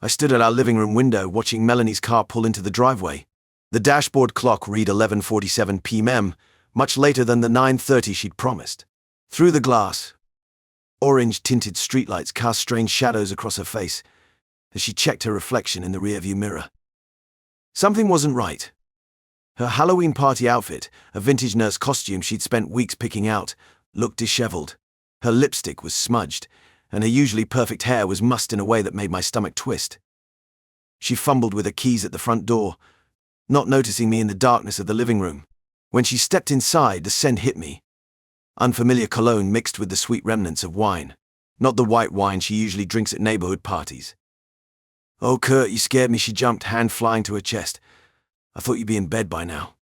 I stood at our living room window watching Melanie's car pull into the driveway. The dashboard clock read 11:47 p.m., much later than the 9:30 she'd promised. Through the glass, orange-tinted streetlights cast strange shadows across her face as she checked her reflection in the rearview mirror. Something wasn't right. Her Halloween party outfit, a vintage nurse costume she'd spent weeks picking out, looked disheveled. Her lipstick was smudged, and her usually perfect hair was mussed in a way that made my stomach twist. She fumbled with her keys at the front door, not noticing me in the darkness of the living room. When she stepped inside, the scent hit me. Unfamiliar cologne mixed with the sweet remnants of wine. Not the white wine she usually drinks at neighborhood parties. "Oh, Kurt, you scared me," she jumped, hand flying to her chest. "I thought you'd be in bed by now."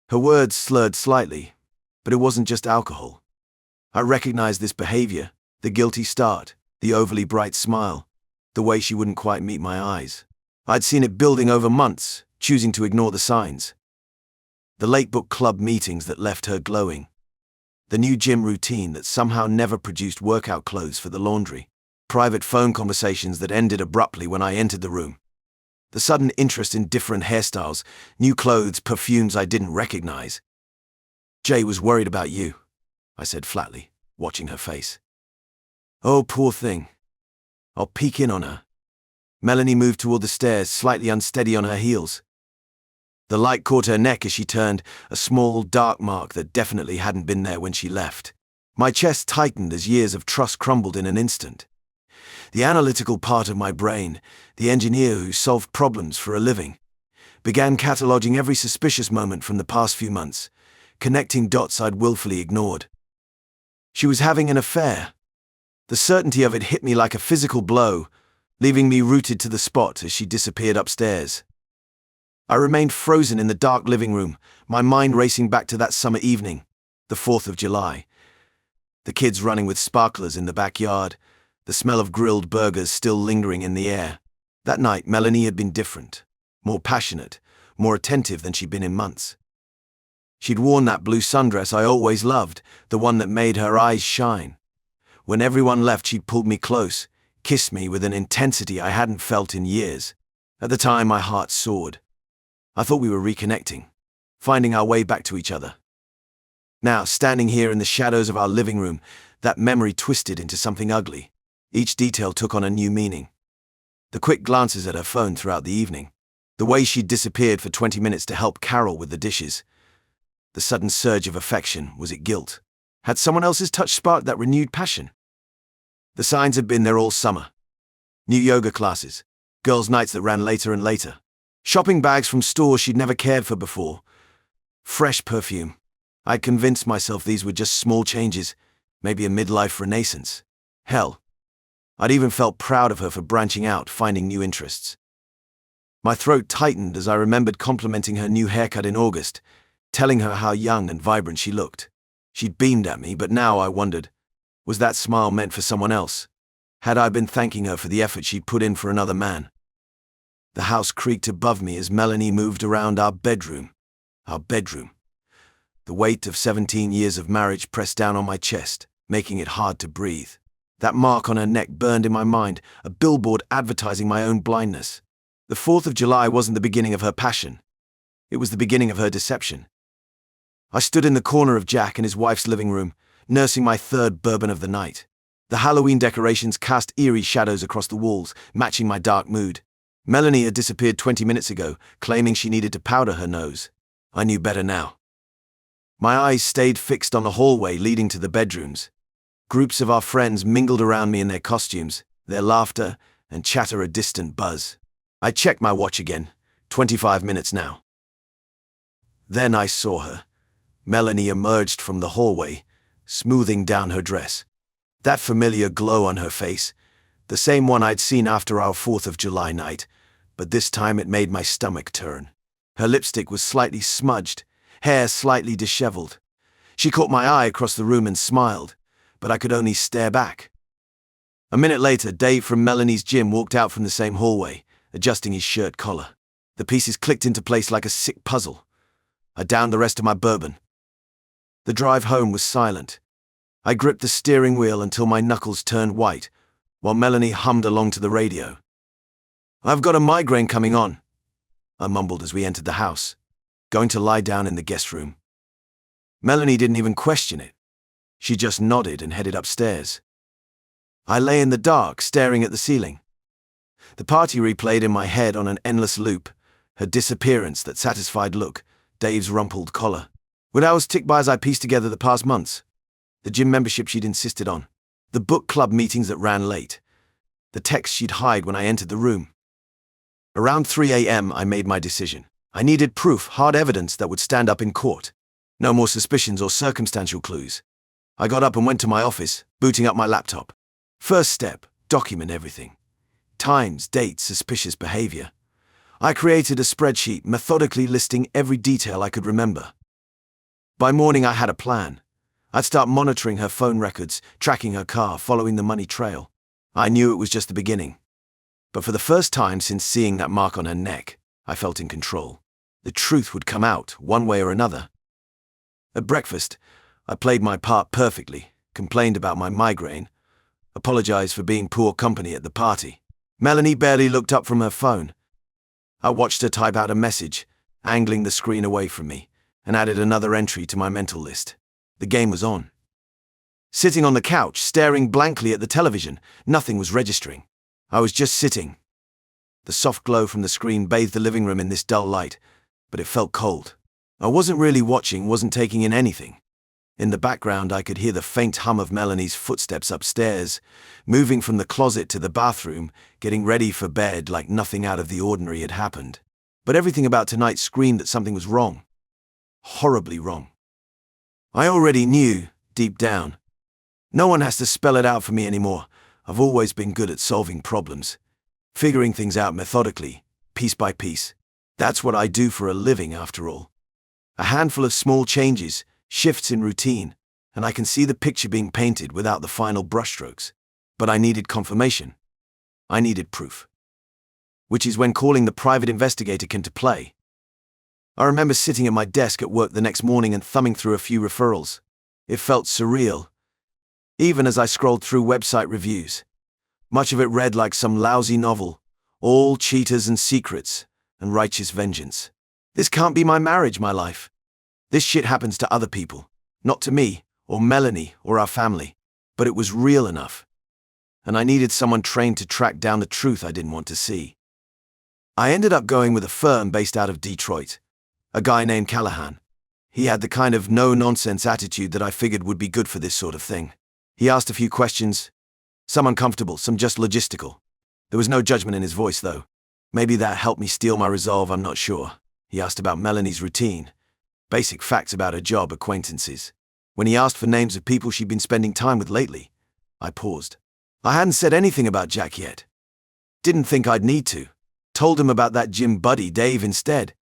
Her words slurred slightly, but it wasn't just alcohol. I recognized this behavior, the guilty start, the overly bright smile, the way she wouldn't quite meet my eyes. I'd seen it building over months, choosing to ignore the signs. The late book club meetings that left her glowing. The new gym routine that somehow never produced workout clothes for the laundry. Private phone conversations that ended abruptly when I entered the room. The sudden interest in different hairstyles, new clothes, perfumes I didn't recognize. "Jay was worried about you," I said flatly, watching her face. "Oh, poor thing. I'll peek in on her." Melanie moved toward the stairs, slightly unsteady on her heels. The light caught her neck as she turned, a small, dark mark that definitely hadn't been there when she left. My chest tightened as years of trust crumbled in an instant. The analytical part of my brain, the engineer who solved problems for a living, began cataloging every suspicious moment from the past few months, connecting dots I'd willfully ignored. She was having an affair. The certainty of it hit me like a physical blow, leaving me rooted to the spot as she disappeared upstairs. I remained frozen in the dark living room, my mind racing back to that summer evening, the 4th of July. The kids running with sparklers in the backyard, the smell of grilled burgers still lingering in the air. That night, Melanie had been different, more passionate, more attentive than she'd been in months. She'd worn that blue sundress I always loved, the one that made her eyes shine. When everyone left, she'd pulled me close, kissed me with an intensity I hadn't felt in years. At the time, my heart soared. I thought we were reconnecting, finding our way back to each other. Now, standing here in the shadows of our living room, that memory twisted into something ugly. Each detail took on a new meaning. The quick glances at her phone throughout the evening. The way she'd disappeared for 20 minutes to help Carol with the dishes. The sudden surge of affection, was it guilt? Had someone else's touch sparked that renewed passion? The signs had been there all summer. New yoga classes, girls' nights that ran later and later. Shopping bags from stores she'd never cared for before. Fresh perfume. I'd convinced myself these were just small changes, maybe a midlife renaissance. Hell, I'd even felt proud of her for branching out, finding new interests. My throat tightened as I remembered complimenting her new haircut in August, telling her how young and vibrant she looked. She'd beamed at me, but now I wondered, was that smile meant for someone else? Had I been thanking her for the effort she'd put in for another man? The house creaked above me as Melanie moved around our bedroom. Our bedroom. The weight of 17 years of marriage pressed down on my chest, making it hard to breathe. That mark on her neck burned in my mind, a billboard advertising my own blindness. The 4th of July wasn't the beginning of her passion. It was the beginning of her deception. I stood in the corner of Jack and his wife's living room, nursing my third bourbon of the night. The Halloween decorations cast eerie shadows across the walls, matching my dark mood. Melanie had disappeared 20 minutes ago, claiming she needed to powder her nose. I knew better now. My eyes stayed fixed on the hallway leading to the bedrooms. Groups of our friends mingled around me in their costumes, their laughter and chatter a distant buzz. I checked my watch again, 25 minutes now. Then I saw her. Melanie emerged from the hallway, smoothing down her dress. That familiar glow on her face, the same one I'd seen after our 4th of July night, but this time it made my stomach turn. Her lipstick was slightly smudged, hair slightly disheveled. She caught my eye across the room and smiled, but I could only stare back. A minute later, Dave from Melanie's gym walked out from the same hallway, adjusting his shirt collar. The pieces clicked into place like a sick puzzle. I downed the rest of my bourbon. The drive home was silent. I gripped the steering wheel until my knuckles turned white, while Melanie hummed along to the radio. "I've got a migraine coming on," I mumbled as we entered the house, going to lie down in the guest room. Melanie didn't even question it. She just nodded and headed upstairs. I lay in the dark, staring at the ceiling. The party replayed in my head on an endless loop. Her disappearance, that satisfied look, Dave's rumpled collar. Would hours tick by as I pieced together the past months? The gym membership she'd insisted on. The book club meetings that ran late. The texts she'd hide when I entered the room. Around 3 a.m. I made my decision. I needed proof, hard evidence that would stand up in court. No more suspicions or circumstantial clues. I got up and went to my office, booting up my laptop. First step, document everything. Times, dates, suspicious behavior. I created a spreadsheet methodically listing every detail I could remember. By morning I had a plan. I'd start monitoring her phone records, tracking her car, following the money trail. I knew it was just the beginning. But for the first time since seeing that mark on her neck, I felt in control. The truth would come out, one way or another. At breakfast, I played my part perfectly, complained about my migraine, apologized for being poor company at the party. Melanie barely looked up from her phone. I watched her type out a message, angling the screen away from me, and added another entry to my mental list. The game was on. Sitting on the couch, staring blankly at the television, nothing was registering. I was just sitting. The soft glow from the screen bathed the living room in this dull light, but it felt cold. I wasn't really watching, wasn't taking in anything. In the background, I could hear the faint hum of Melanie's footsteps upstairs, moving from the closet to the bathroom, getting ready for bed like nothing out of the ordinary had happened. But everything about tonight screamed that something was wrong. Horribly wrong. I already knew, deep down. No one has to spell it out for me anymore. I've always been good at solving problems, figuring things out methodically, piece by piece. That's what I do for a living, after all. A handful of small changes, shifts in routine, and I can see the picture being painted without the final brushstrokes. But I needed confirmation. I needed proof. Which is when calling the private investigator came to play. I remember sitting at my desk at work the next morning and thumbing through a few referrals. It felt surreal, even as I scrolled through website reviews. Much of it read like some lousy novel, all cheaters and secrets and righteous vengeance. This can't be my marriage, my life. This shit happens to other people, not to me, or Melanie, or our family. But it was real enough. And I needed someone trained to track down the truth I didn't want to see. I ended up going with a firm based out of Detroit, a guy named Callahan. He had the kind of no-nonsense attitude that I figured would be good for this sort of thing. He asked a few questions, some uncomfortable, some just logistical. There was no judgment in his voice, though. Maybe that helped me steel my resolve, I'm not sure. He asked about Melanie's routine, basic facts about her job, acquaintances. When he asked for names of people she'd been spending time with lately, I paused. I hadn't said anything about Jack yet. Didn't think I'd need to. Told him about that gym buddy, Dave, instead.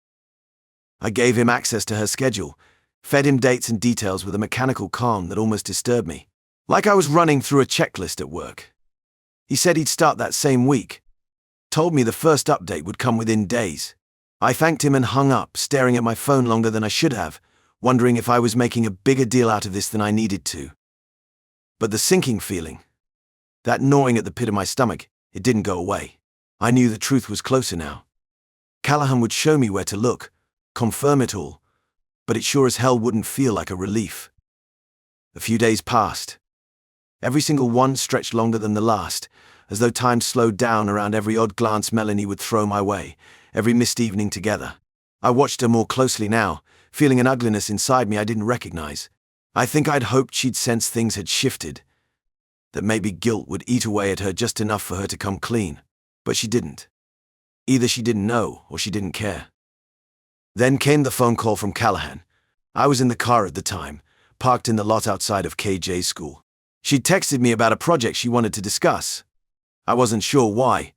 I gave him access to her schedule, fed him dates and details with a mechanical calm that almost disturbed me. Like I was running through a checklist at work. He said he'd start that same week. Told me the first update would come within days. I thanked him and hung up, staring at my phone longer than I should have, wondering if I was making a bigger deal out of this than I needed to. But the sinking feeling, that gnawing at the pit of my stomach, it didn't go away. I knew the truth was closer now. Callahan would show me where to look, confirm it all, but it sure as hell wouldn't feel like a relief. A few days passed. Every single one stretched longer than the last, as though time slowed down around every odd glance Melanie would throw my way, every missed evening together. I watched her more closely now, feeling an ugliness inside me I didn't recognize. I think I'd hoped she'd sense things had shifted, that maybe guilt would eat away at her just enough for her to come clean. But she didn't. Either she didn't know, or she didn't care. Then came the phone call from Callahan. I was in the car at the time, parked in the lot outside of KJ's school. She'd texted me about a project she wanted to discuss. I wasn't sure why,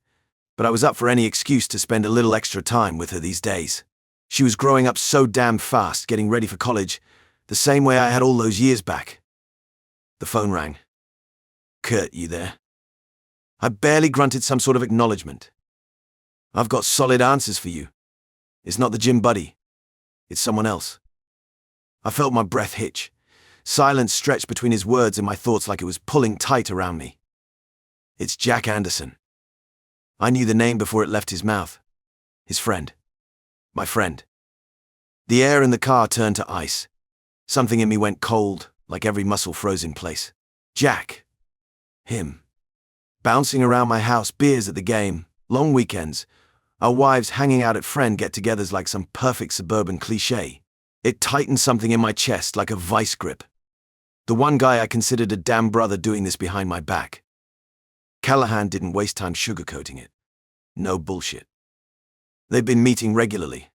but I was up for any excuse to spend a little extra time with her these days. She was growing up so damn fast, getting ready for college, the same way I had all those years back. The phone rang. "Kurt, you there?" I barely grunted some sort of acknowledgement. "I've got solid answers for you. It's not the gym buddy. It's someone else." I felt my breath hitch. Silence stretched between his words and my thoughts like it was pulling tight around me. "It's Jack Anderson." I knew the name before it left his mouth. His friend. My friend. The air in the car turned to ice. Something in me went cold, like every muscle froze in place. Jack. Him. Bouncing around my house, beers at the game, long weekends, our wives hanging out at friend get-togethers like some perfect suburban cliché. It tightened something in my chest like a vice grip. The one guy I considered a damn brother doing this behind my back. Callahan didn't waste time sugarcoating it. No bullshit. They've been meeting regularly.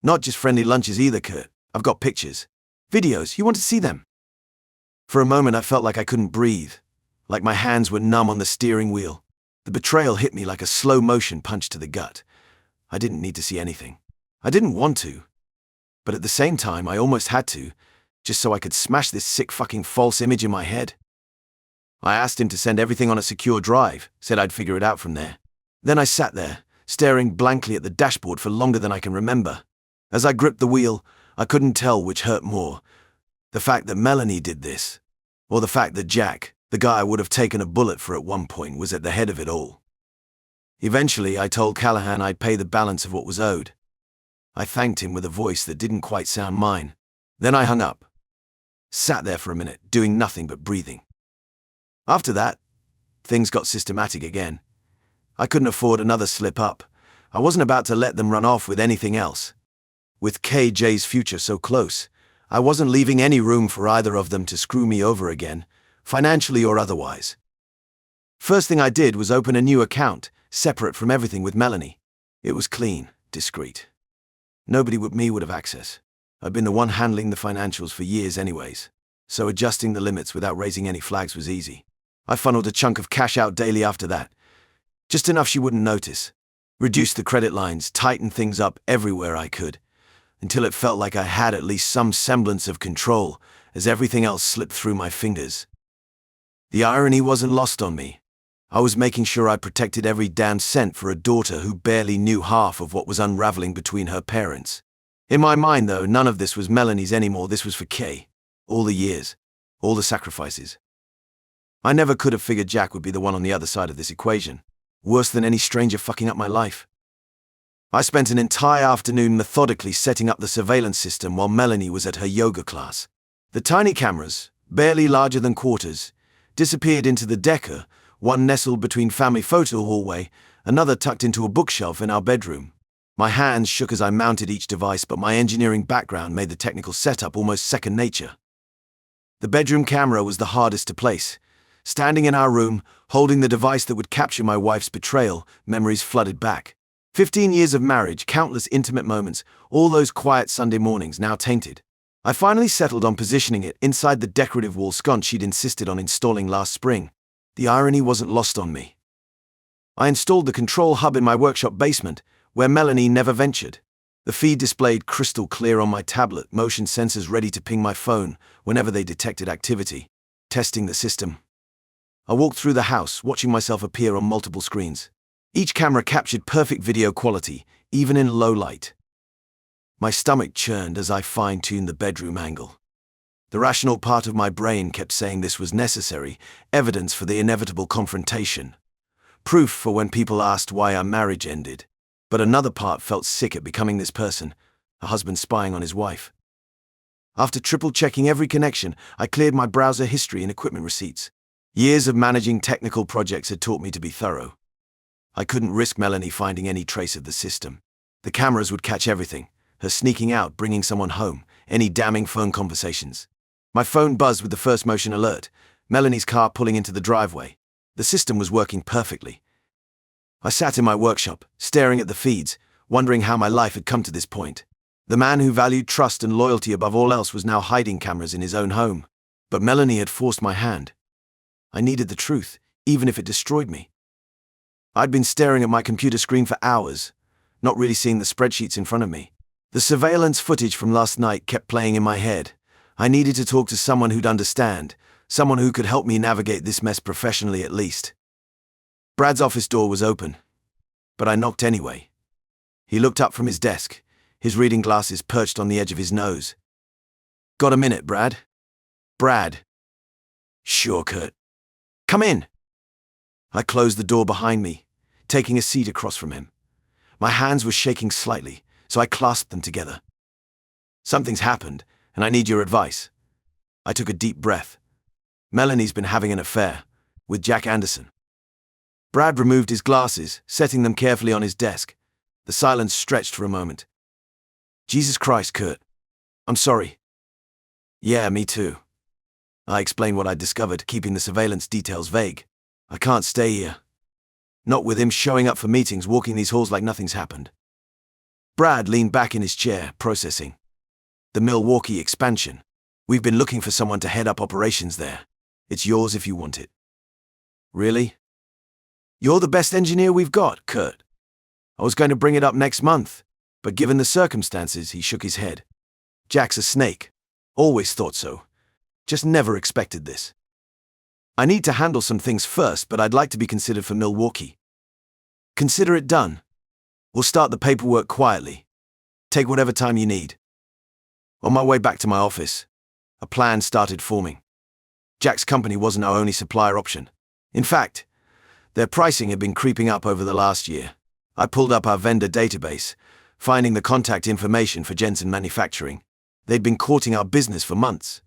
Not just friendly lunches either, Kurt. I've got pictures. Videos, you want to see them? For a moment I felt like I couldn't breathe, like my hands were numb on the steering wheel. The betrayal hit me like a slow-motion punch to the gut. I didn't need to see anything. I didn't want to. But at the same time, I almost had to, just so I could smash this sick fucking false image in my head. I asked him to send everything on a secure drive, said I'd figure it out from there. Then I sat there, staring blankly at the dashboard for longer than I can remember. As I gripped the wheel, I couldn't tell which hurt more. The fact that Melanie did this, or the fact that Jack, the guy I would have taken a bullet for at one point, was at the head of it all. Eventually, I told Callahan I'd pay the balance of what was owed. I thanked him with a voice that didn't quite sound mine. Then I hung up. Sat there for a minute, doing nothing but breathing. After that, things got systematic again. I couldn't afford another slip up. I wasn't about to let them run off with anything else. With KJ's future so close, I wasn't leaving any room for either of them to screw me over again, financially or otherwise. First thing I did was open a new account, separate from everything with Melanie. It was clean, discreet. Nobody but me would have access. I'd been the one handling the financials for years anyways, so adjusting the limits without raising any flags was easy. I funneled a chunk of cash out daily after that, just enough she wouldn't notice. Reduced the credit lines, tightened things up everywhere I could, until it felt like I had at least some semblance of control as everything else slipped through my fingers. The irony wasn't lost on me. I was making sure I protected every damn cent for a daughter who barely knew half of what was unraveling between her parents. In my mind, though, none of this was Melanie's anymore. This was for Kay. All the years. All the sacrifices. I never could have figured Jack would be the one on the other side of this equation. Worse than any stranger fucking up my life. I spent an entire afternoon methodically setting up the surveillance system while Melanie was at her yoga class. The tiny cameras, barely larger than quarters, disappeared into the Decker, one nestled between family photo hallway, another tucked into a bookshelf in our bedroom. My hands shook as I mounted each device, but my engineering background made the technical setup almost second nature. The bedroom camera was the hardest to place. Standing in our room, holding the device that would capture my wife's betrayal, memories flooded back. 15 years of marriage, countless intimate moments, all those quiet Sunday mornings now tainted. I finally settled on positioning it inside the decorative wall sconce she'd insisted on installing last spring. The irony wasn't lost on me. I installed the control hub in my workshop basement, where Melanie never ventured. The feed displayed crystal clear on my tablet, motion sensors ready to ping my phone whenever they detected activity. Testing the system. I walked through the house, watching myself appear on multiple screens. Each camera captured perfect video quality, even in low light. My stomach churned as I fine-tuned the bedroom angle. The rational part of my brain kept saying this was necessary, evidence for the inevitable confrontation. Proof for when people asked why our marriage ended. But another part felt sick at becoming this person, a husband spying on his wife. After triple-checking every connection, I cleared my browser history and equipment receipts. Years of managing technical projects had taught me to be thorough. I couldn't risk Melanie finding any trace of the system. The cameras would catch everything, her sneaking out, bringing someone home, any damning phone conversations. My phone buzzed with the first motion alert, Melanie's car pulling into the driveway. The system was working perfectly. I sat in my workshop, staring at the feeds, wondering how my life had come to this point. The man who valued trust and loyalty above all else was now hiding cameras in his own home. But Melanie had forced my hand. I needed the truth, even if it destroyed me. I'd been staring at my computer screen for hours, not really seeing the spreadsheets in front of me. The surveillance footage from last night kept playing in my head. I needed to talk to someone who'd understand, someone who could help me navigate this mess professionally at least. Brad's office door was open, but I knocked anyway. He looked up from his desk, his reading glasses perched on the edge of his nose. "Got a minute, Brad?" "Brad." "Sure, Kurt. Come in." I closed the door behind me, taking a seat across from him. My hands were shaking slightly, so I clasped them together. "Something's happened, and I need your advice." I took a deep breath. "Melanie's been having an affair with Jack Anderson." Brad removed his glasses, setting them carefully on his desk. The silence stretched for a moment. "Jesus Christ, Kurt. I'm sorry." "Yeah, me too." I explained what I'd discovered, keeping the surveillance details vague. "I can't stay here. Not with him showing up for meetings, walking these halls like nothing's happened." Brad leaned back in his chair, processing. "The Milwaukee expansion. We've been looking for someone to head up operations there. It's yours if you want it." "Really? You're the best engineer we've got, Kurt." I was going to bring it up next month, but given the circumstances, he shook his head. "Jack's a snake. Always thought so. Just never expected this. I need to handle some things first, but I'd like to be considered for Milwaukee." "Consider it done. We'll start the paperwork quietly. Take whatever time you need." On my way back to my office, a plan started forming. Jack's company wasn't our only supplier option. In fact, their pricing had been creeping up over the last year. I pulled up our vendor database, finding the contact information for Jensen Manufacturing. They'd been courting our business for months.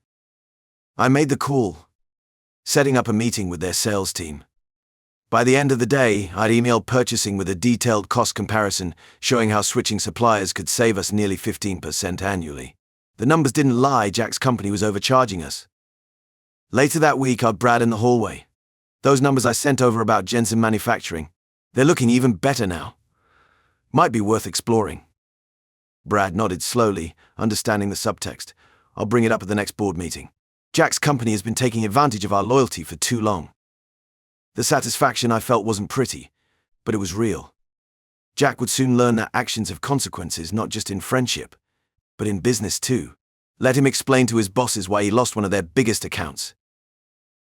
I made the call, setting up a meeting with their sales team. By the end of the day, I'd emailed purchasing with a detailed cost comparison showing how switching suppliers could save us nearly 15% annually. The numbers didn't lie, Jack's company was overcharging us. Later that week, I'd Brad in the hallway. "Those numbers I sent over about Jensen Manufacturing, they're looking even better now. Might be worth exploring." Brad nodded slowly, understanding the subtext. "I'll bring it up at the next board meeting. Jack's company has been taking advantage of our loyalty for too long." The satisfaction I felt wasn't pretty, but it was real. Jack would soon learn that actions have consequences, not just in friendship, but in business too. Let him explain to his bosses why he lost one of their biggest accounts.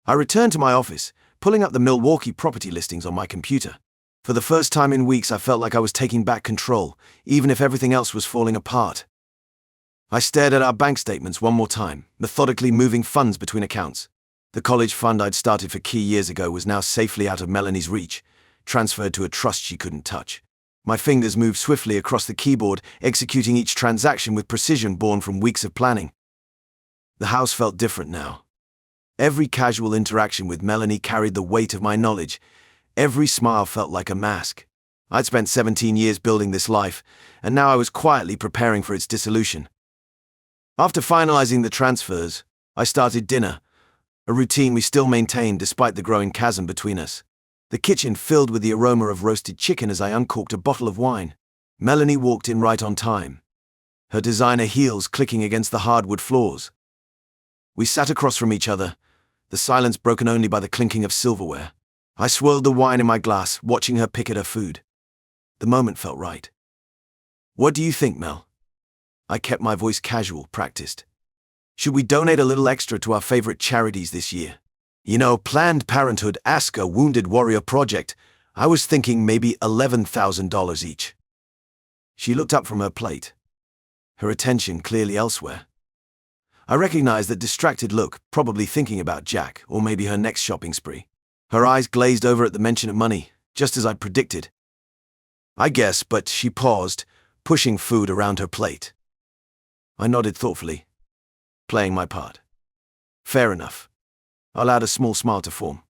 I returned to my office, pulling up the Milwaukee property listings on my computer. For the first time in weeks, I felt like I was taking back control, even if everything else was falling apart. I stared at our bank statements one more time, methodically moving funds between accounts. The college fund I'd started for Key years ago was now safely out of Melanie's reach, transferred to a trust she couldn't touch. My fingers moved swiftly across the keyboard, executing each transaction with precision born from weeks of planning. The house felt different now. Every casual interaction with Melanie carried the weight of my knowledge. Every smile felt like a mask. I'd spent 17 years building this life, and now I was quietly preparing for its dissolution. After finalizing the transfers, I started dinner, a routine we still maintained despite the growing chasm between us. The kitchen filled with the aroma of roasted chicken as I uncorked a bottle of wine. Melanie walked in right on time, her designer heels clicking against the hardwood floors. We sat across from each other, the silence broken only by the clinking of silverware. I swirled the wine in my glass, watching her pick at her food. The moment felt right. "What do you think, Mel?" I kept my voice casual, practiced. "Should we donate a little extra to our favorite charities this year? You know, Planned Parenthood, Ask a Wounded Warrior Project. I was thinking maybe $11,000 each." She looked up from her plate, her attention clearly elsewhere. I recognized that distracted look, probably thinking about Jack, or maybe her next shopping spree. Her eyes glazed over at the mention of money, just as I'd predicted. "I guess," but she paused, pushing food around her plate. I nodded thoughtfully, playing my part. "Fair enough." I allowed a small smile to form.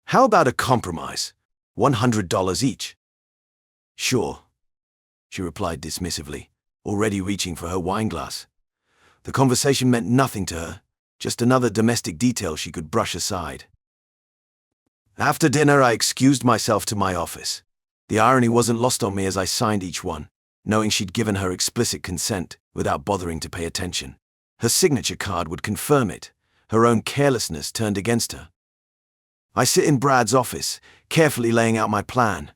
"How about a compromise? $100 each?" "Sure," she replied dismissively, already reaching for her wine glass. The conversation meant nothing to her, just another domestic detail she could brush aside. After dinner, I excused myself to my office. The irony wasn't lost on me as I signed each one, knowing she'd given her explicit consent without bothering to pay attention. Her signature card would confirm it. Her own carelessness turned against her. I sit in Brad's office, carefully laying out my plan.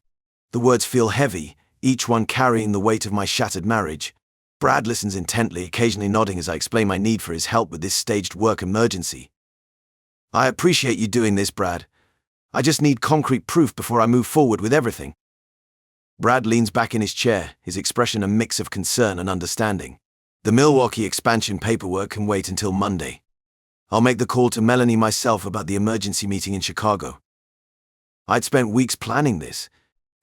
The words feel heavy, each one carrying the weight of my shattered marriage. Brad listens intently, occasionally nodding as I explain my need for his help with this staged work emergency. "I appreciate you doing this, Brad. I just need concrete proof before I move forward with everything." Brad leans back in his chair, his expression a mix of concern and understanding. "The Milwaukee expansion paperwork can wait until Monday. I'll make the call to Melanie myself about the emergency meeting in Chicago." I'd spent weeks planning this,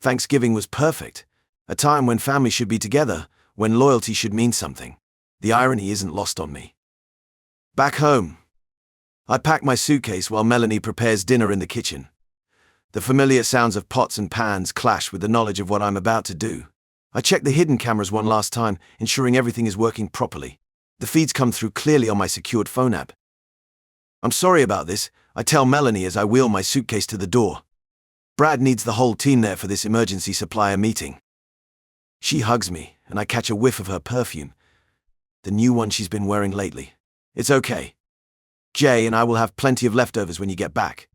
Thanksgiving was perfect. A time when family should be together, when loyalty should mean something. The irony isn't lost on me. Back home, I pack my suitcase while Melanie prepares dinner in the kitchen. The familiar sounds of pots and pans clash with the knowledge of what I'm about to do. I check the hidden cameras one last time, ensuring everything is working properly. The feeds come through clearly on my secured phone app. "I'm sorry about this," I tell Melanie as I wheel my suitcase to the door. "Brad needs the whole team there for this emergency supplier meeting." She hugs me, and I catch a whiff of her perfume, the new one she's been wearing lately. "It's okay. Jay and I will have plenty of leftovers when you get back."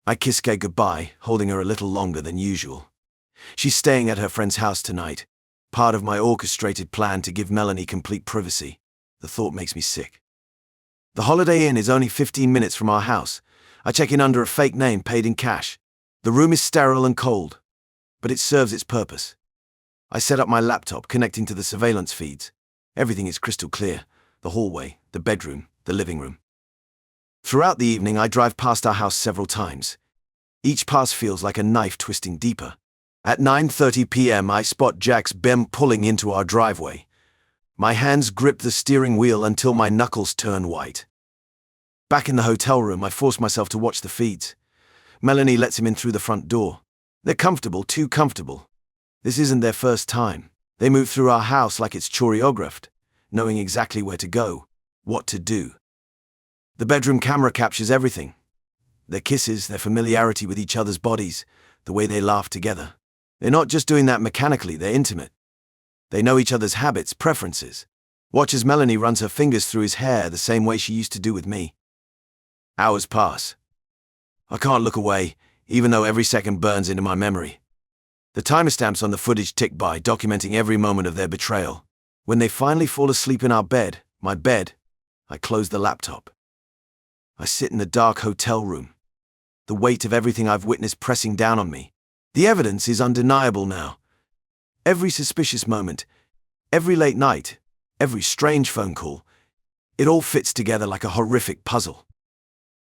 I kiss Kay goodbye, holding her a little longer than usual. She's staying at her friend's house tonight, part of my orchestrated plan to give Melanie complete privacy. The thought makes me sick. The Holiday Inn is only 15 minutes from our house. I check in under a fake name, paid in cash. The room is sterile and cold, but it serves its purpose. I set up my laptop, connecting to the surveillance feeds. Everything is crystal clear: the hallway, the bedroom, the living room. Throughout the evening, I drive past our house several times. Each pass feels like a knife twisting deeper. At 9:30 p.m., I spot Jack's BEM pulling into our driveway. My hands grip the steering wheel until my knuckles turn white. Back in the hotel room, I force myself to watch the feeds. Melanie lets him in through the front door. They're comfortable, too comfortable. This isn't their first time. They move through our house like it's choreographed, knowing exactly where to go, what to do. The bedroom camera captures everything. Their kisses, their familiarity with each other's bodies, the way they laugh together. They're not just doing that mechanically, they're intimate. They know each other's habits, preferences. Watch as Melanie runs her fingers through his hair the same way she used to do with me. Hours pass. I can't look away, even though every second burns into my memory. The timestamps on the footage tick by, documenting every moment of their betrayal. When they finally fall asleep in our bed, my bed, I close the laptop. I sit in the dark hotel room, the weight of everything I've witnessed pressing down on me. The evidence is undeniable now. Every suspicious moment, every late night, every strange phone call, it all fits together like a horrific puzzle.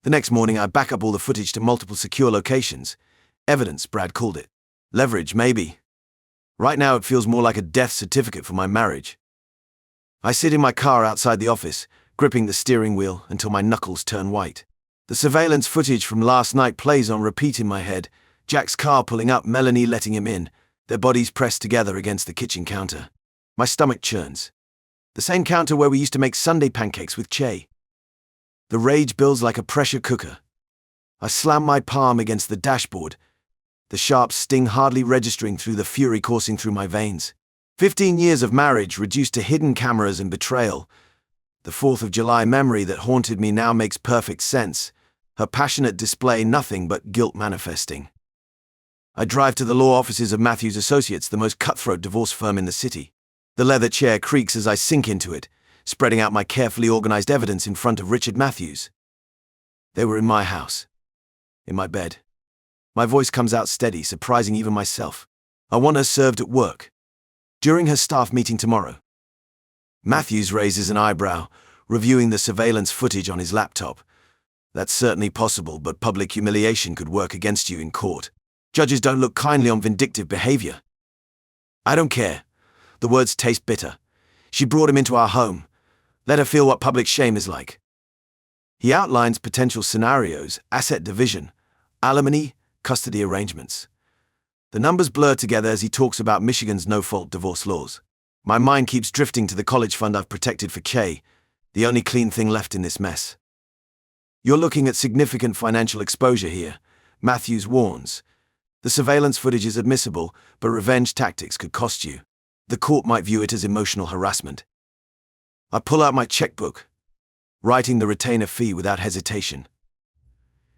The next morning, I back up all the footage to multiple secure locations. Evidence, Brad called it. Leverage, maybe. Right now, it feels more like a death certificate for my marriage. I sit in my car outside the office, gripping the steering wheel until my knuckles turn white. The surveillance footage from last night plays on repeat in my head. Jack's car pulling up, Melanie letting him in, their bodies pressed together against the kitchen counter. My stomach churns. The same counter where we used to make Sunday pancakes with Che. The rage builds like a pressure cooker. I slam my palm against the dashboard, the sharp sting hardly registering through the fury coursing through my veins. 15 years of marriage reduced to hidden cameras and betrayal. The 4th of July memory that haunted me now makes perfect sense. Her passionate display, nothing but guilt manifesting. I drive to the law offices of Matthews Associates, the most cutthroat divorce firm in the city. The leather chair creaks as I sink into it, spreading out my carefully organized evidence in front of Richard Matthews. They were in my house, in my bed. My voice comes out steady, surprising even myself. I want her served at work, during her staff meeting tomorrow. Matthews raises an eyebrow, reviewing the surveillance footage on his laptop. That's certainly possible, but public humiliation could work against you in court. Judges don't look kindly on vindictive behavior. I don't care. The words taste bitter. She brought him into our home. Let her feel what public shame is like. He outlines potential scenarios: asset division, alimony, custody arrangements. The numbers blur together as he talks about Michigan's no-fault divorce laws. My mind keeps drifting to the college fund I've protected for Kay, the only clean thing left in this mess. You're looking at significant financial exposure here, Matthews warns. The surveillance footage is admissible, but revenge tactics could cost you. The court might view it as emotional harassment. I pull out my checkbook, writing the retainer fee without hesitation.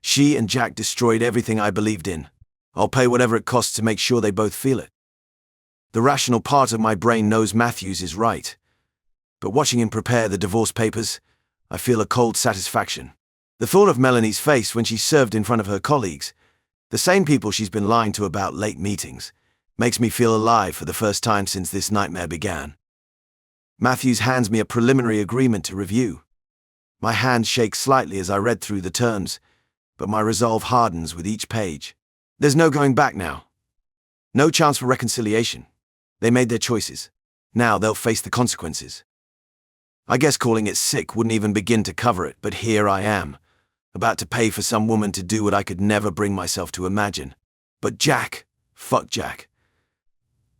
She and Jack destroyed everything I believed in. I'll pay whatever it costs to make sure they both feel it. The rational part of my brain knows Matthews is right. But watching him prepare the divorce papers, I feel a cold satisfaction. The thought of Melanie's face when she served in front of her colleagues, the same people she's been lying to about late meetings, makes me feel alive for the first time since this nightmare began. Matthews hands me a preliminary agreement to review. My hands shake slightly as I read through the terms, but my resolve hardens with each page. There's no going back now. No chance for reconciliation. They made their choices. Now they'll face the consequences. I guess calling it sick wouldn't even begin to cover it, but here I am, about to pay for some woman to do what I could never bring myself to imagine. But Jack, fuck Jack.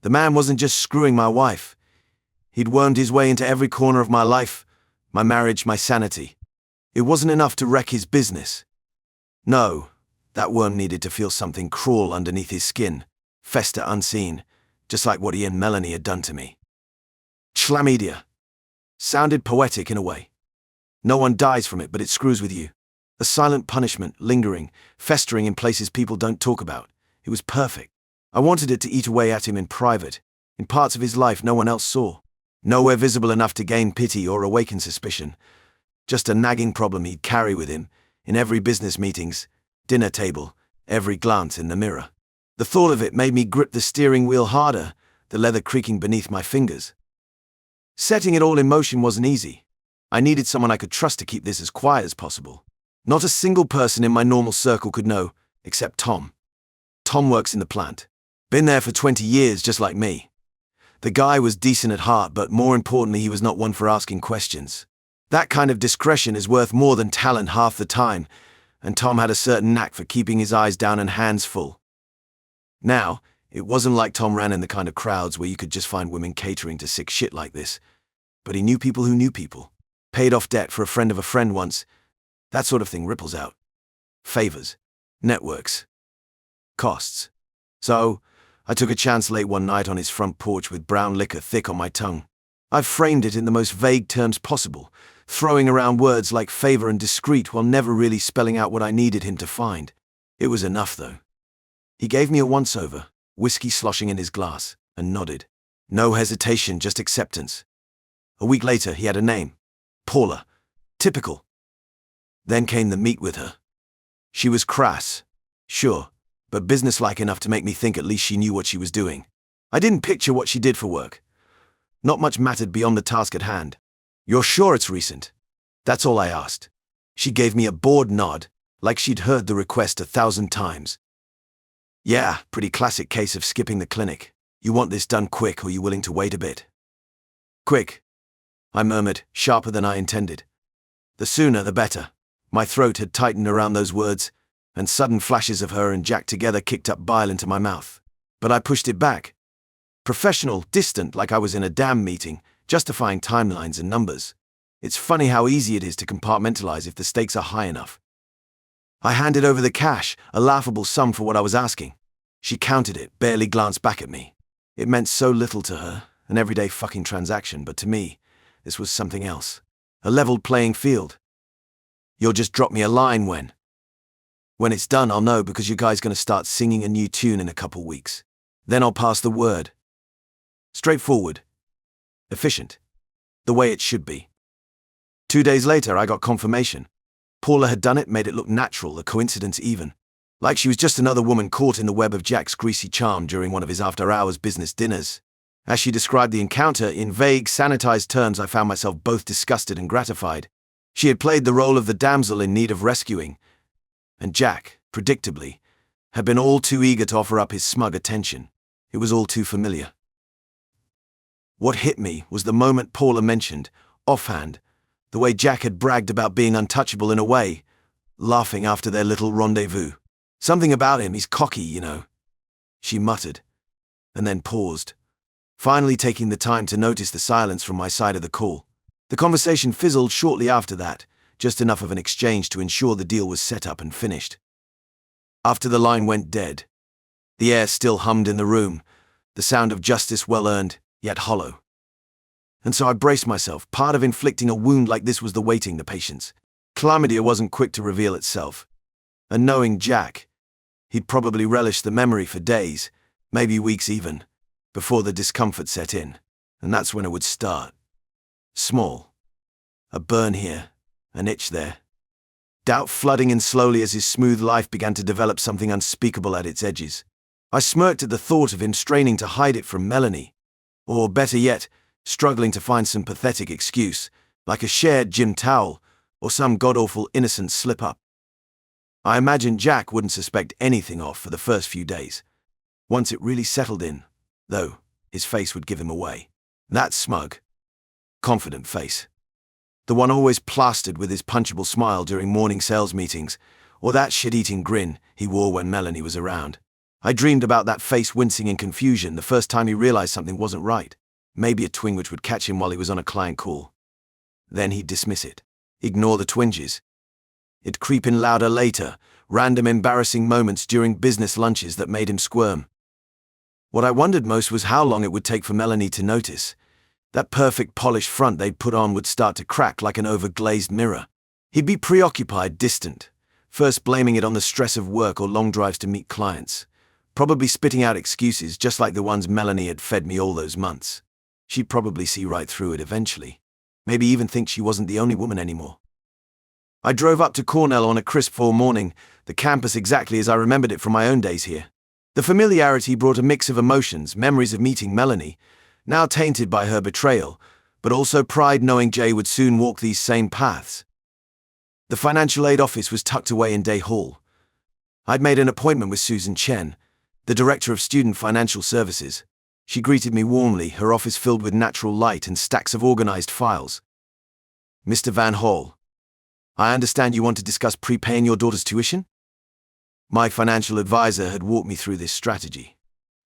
The man wasn't just screwing my wife. He'd wormed his way into every corner of my life, my marriage, my sanity. It wasn't enough to wreck his business. No, that worm needed to feel something crawl underneath his skin, fester unseen, just like what he and Melanie had done to me. Chlamydia. Sounded poetic in a way. No one dies from it, but it screws with you. A silent punishment, lingering, festering in places people don't talk about. It was perfect. I wanted it to eat away at him in private, in parts of his life no one else saw. Nowhere visible enough to gain pity or awaken suspicion. Just a nagging problem he'd carry with him, in every business meetings, dinner table, every glance in the mirror. The thought of it made me grip the steering wheel harder, the leather creaking beneath my fingers. Setting it all in motion wasn't easy. I needed someone I could trust to keep this as quiet as possible. Not a single person in my normal circle could know, except Tom. Tom works in the plant. Been there for 20 years, just like me. The guy was decent at heart, but more importantly, he was not one for asking questions. That kind of discretion is worth more than talent half the time, and Tom had a certain knack for keeping his eyes down and hands full. Now, it wasn't like Tom ran in the kind of crowds where you could just find women catering to sick shit like this. But he knew people who knew people. Paid off debt for a friend of a friend once. That sort of thing ripples out. Favors. Networks. Costs. So, I took a chance late one night on his front porch with brown liquor thick on my tongue. I've framed it in the most vague terms possible, throwing around words like favor and discreet while never really spelling out what I needed him to find. It was enough, though. He gave me a once-over, whiskey sloshing in his glass, and nodded. No hesitation, just acceptance. A week later, he had a name. Paula. Typical. Then came the meet with her. She was crass, sure, but businesslike enough to make me think at least she knew what she was doing. I didn't picture what she did for work. Not much mattered beyond the task at hand. You're sure it's recent? That's all I asked. She gave me a bored nod, like she'd heard the request 1,000 times. Yeah, pretty classic case of skipping the clinic. You want this done quick, or you willing to wait a bit? Quick, I murmured, sharper than I intended. The sooner the better. My throat had tightened around those words, and sudden flashes of her and Jack together kicked up bile into my mouth. But I pushed it back. Professional, distant, like I was in a damn meeting, justifying timelines and numbers. It's funny how easy it is to compartmentalize if the stakes are high enough. I handed over the cash, a laughable sum for what I was asking. She counted it, barely glanced back at me. It meant so little to her, an everyday fucking transaction, but to me, this was something else. A leveled playing field. You'll just drop me a line when? When it's done, I'll know because you guys gonna start singing a new tune in a couple weeks. Then I'll pass the word. Straightforward. Efficient. The way it should be. 2 days later, I got confirmation. Paula had done it, made it look natural, a coincidence even. Like she was just another woman caught in the web of Jack's greasy charm during one of his after-hours business dinners. As she described the encounter in vague, sanitized terms, I found myself both disgusted and gratified. She had played the role of the damsel in need of rescuing, and Jack, predictably, had been all too eager to offer up his smug attention. It was all too familiar. What hit me was the moment Paula mentioned, offhand, the way Jack had bragged about being untouchable in a way, laughing after their little rendezvous. Something about him, he's cocky, you know. She muttered, and then paused, finally taking the time to notice the silence from my side of the call. The conversation fizzled shortly after that, just enough of an exchange to ensure the deal was set up and finished. After the line went dead, the air still hummed in the room, the sound of justice well-earned, yet hollow. And so I braced myself. Part of inflicting a wound like this was the waiting, the patience. Chlamydia wasn't quick to reveal itself. And knowing Jack, he'd probably relish the memory for days, maybe weeks even, before the discomfort set in. And that's when it would start. Small. A burn here, an itch there. Doubt flooding in slowly as his smooth life began to develop something unspeakable at its edges. I smirked at the thought of him straining to hide it from Melanie. Or better yet, struggling to find some pathetic excuse, like a shared gym towel, or some god-awful innocent slip-up. I imagined Jack wouldn't suspect anything off for the first few days. Once it really settled in, though, his face would give him away. That smug, confident face. The one always plastered with his punchable smile during morning sales meetings, or that shit-eating grin he wore when Melanie was around. I dreamed about that face wincing in confusion the first time he realized something wasn't right. Maybe a twinge would catch him while he was on a client call. Then he'd dismiss it, ignore the twinges. It'd creep in louder later, random embarrassing moments during business lunches that made him squirm. What I wondered most was how long it would take for Melanie to notice. That perfect polished front they'd put on would start to crack like an overglazed mirror. He'd be preoccupied, distant, first blaming it on the stress of work or long drives to meet clients, probably spitting out excuses just like the ones Melanie had fed me all those months. She'd probably see right through it eventually, maybe even think she wasn't the only woman anymore. I drove up to Cornell on a crisp fall morning, the campus exactly as I remembered it from my own days here. The familiarity brought a mix of emotions, memories of meeting Melanie, now tainted by her betrayal, but also pride knowing Jay would soon walk these same paths. The financial aid office was tucked away in Day Hall. I'd made an appointment with Susan Chen, the director of student financial services. She greeted me warmly, her office filled with natural light and stacks of organized files. "Mr. Van Hall, I understand you want to discuss prepaying your daughter's tuition?" My financial advisor had walked me through this strategy.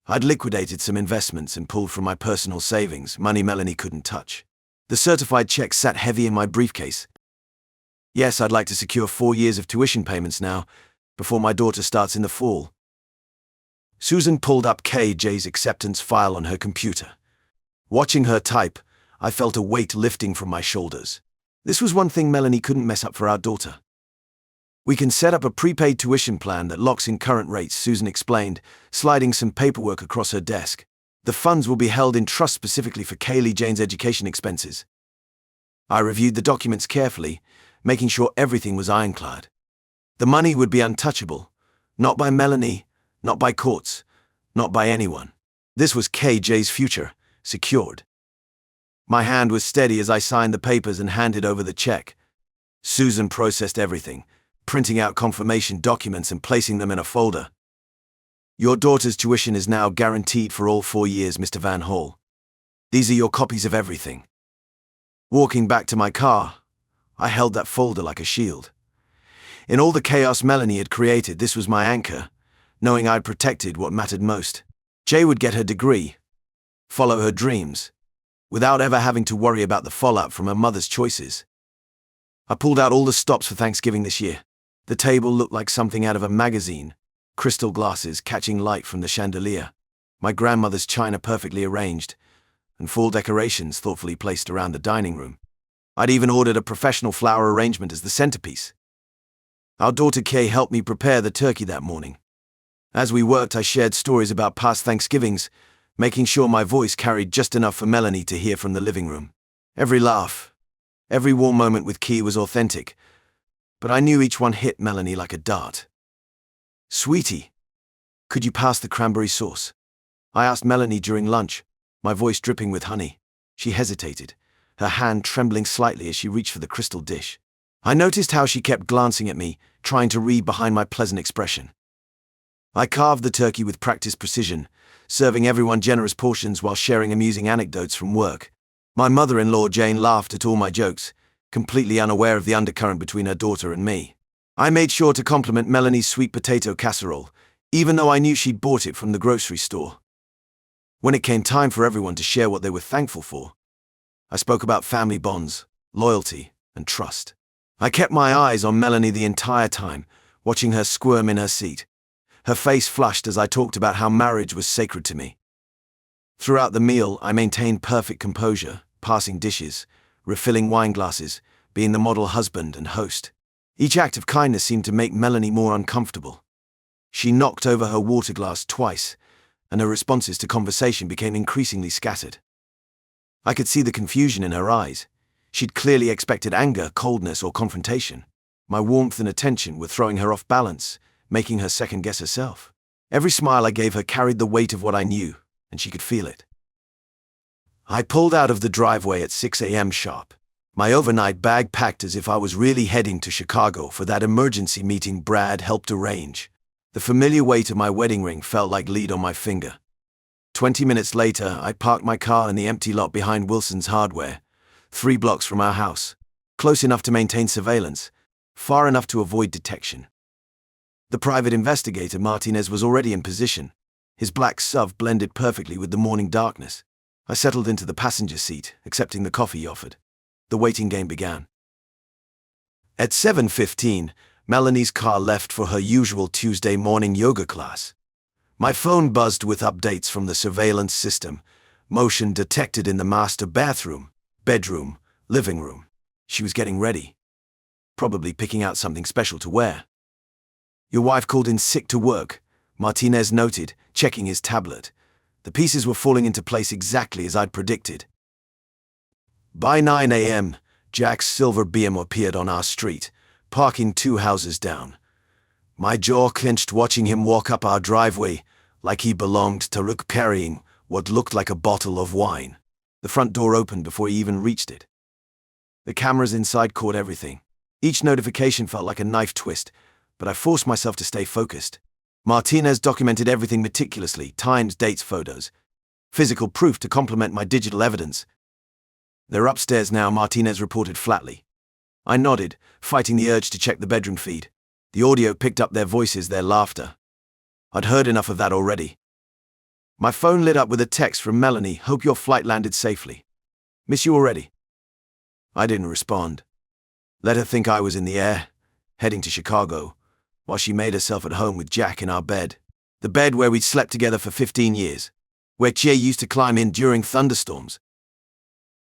I'd liquidated some investments and pulled from my personal savings, money Melanie couldn't touch. The certified check sat heavy in my briefcase. Yes, I'd like to secure 4 years of tuition payments now, before my daughter starts in the fall. Susan pulled up KJ's acceptance file on her computer. Watching her type, I felt a weight lifting from my shoulders. This was one thing Melanie couldn't mess up for our daughter. "We can set up a prepaid tuition plan that locks in current rates," Susan explained, sliding some paperwork across her desk. "The funds will be held in trust specifically for Kaylee Jane's education expenses." I reviewed the documents carefully, making sure everything was ironclad. The money would be untouchable, not by Melanie, not by courts, not by anyone. This was KJ's future, secured. My hand was steady as I signed the papers and handed over the check. Susan processed everything, printing out confirmation documents and placing them in a folder. "Your daughter's tuition is now guaranteed for all 4 years, Mr. Van Hall. These are your copies of everything." Walking back to my car, I held that folder like a shield. In all the chaos Melanie had created, this was my anchor, knowing I'd protected what mattered most. Jay would get her degree, follow her dreams, without ever having to worry about the fallout from her mother's choices. I pulled out all the stops for Thanksgiving this year. The table looked like something out of a magazine, crystal glasses catching light from the chandelier, my grandmother's china perfectly arranged, and fall decorations thoughtfully placed around the dining room. I'd even ordered a professional flower arrangement as the centerpiece. Our daughter Kay helped me prepare the turkey that morning. As we worked, I shared stories about past Thanksgivings, making sure my voice carried just enough for Melanie to hear from the living room. Every laugh, every warm moment with Kay was authentic, but I knew each one hit Melanie like a dart. "Sweetie, could you pass the cranberry sauce?" I asked Melanie during lunch, my voice dripping with honey. She hesitated, her hand trembling slightly as she reached for the crystal dish. I noticed how she kept glancing at me, trying to read behind my pleasant expression. I carved the turkey with practiced precision, serving everyone generous portions while sharing amusing anecdotes from work. My mother-in-law Jane laughed at all my jokes, completely unaware of the undercurrent between her daughter and me. I made sure to compliment Melanie's sweet potato casserole, even though I knew she'd bought it from the grocery store. When it came time for everyone to share what they were thankful for, I spoke about family bonds, loyalty, and trust. I kept my eyes on Melanie the entire time, watching her squirm in her seat. Her face flushed as I talked about how marriage was sacred to me. Throughout the meal, I maintained perfect composure, passing dishes, refilling wine glasses, being the model husband and host. Each act of kindness seemed to make Melanie more uncomfortable. She knocked over her water glass twice, and her responses to conversation became increasingly scattered. I could see the confusion in her eyes. She'd clearly expected anger, coldness, or confrontation. My warmth and attention were throwing her off balance, making her second-guess herself. Every smile I gave her carried the weight of what I knew, and she could feel it. I pulled out of the driveway at 6 a.m. sharp, my overnight bag packed as if I was really heading to Chicago for that emergency meeting Brad helped arrange. The familiar weight of my wedding ring felt like lead on my finger. 20 minutes later, I parked my car in the empty lot behind Wilson's Hardware, 3 blocks from our house, close enough to maintain surveillance, far enough to avoid detection. The private investigator, Martinez, was already in position. His black SUV blended perfectly with the morning darkness. I settled into the passenger seat, accepting the coffee he offered. The waiting game began. At 7:15, Melanie's car left for her usual Tuesday morning yoga class. My phone buzzed with updates from the surveillance system. Motion detected in the master bathroom, bedroom, living room. She was getting ready. Probably picking out something special to wear. Your wife called in sick to work, Martinez noted, checking his tablet. The pieces were falling into place exactly as I'd predicted. By 9 a.m., Jack's silver BM appeared on our street, parking 2 houses down. My jaw clenched watching him walk up our driveway, like he belonged to Rook carrying what looked like a bottle of wine. The front door opened before he even reached it. The cameras inside caught everything. Each notification felt like a knife twist, but I forced myself to stay focused. Martinez documented everything meticulously, times, dates, photos. Physical proof to complement my digital evidence. "They're upstairs now," Martinez reported flatly. I nodded, fighting the urge to check the bedroom feed. The audio picked up their voices, their laughter. I'd heard enough of that already. My phone lit up with a text from Melanie. "Hope your flight landed safely. Miss you already." I didn't respond. Let her think I was in the air, heading to Chicago, while she made herself at home with Jack in our bed. The bed where we'd slept together for 15 years, where Che used to climb in during thunderstorms.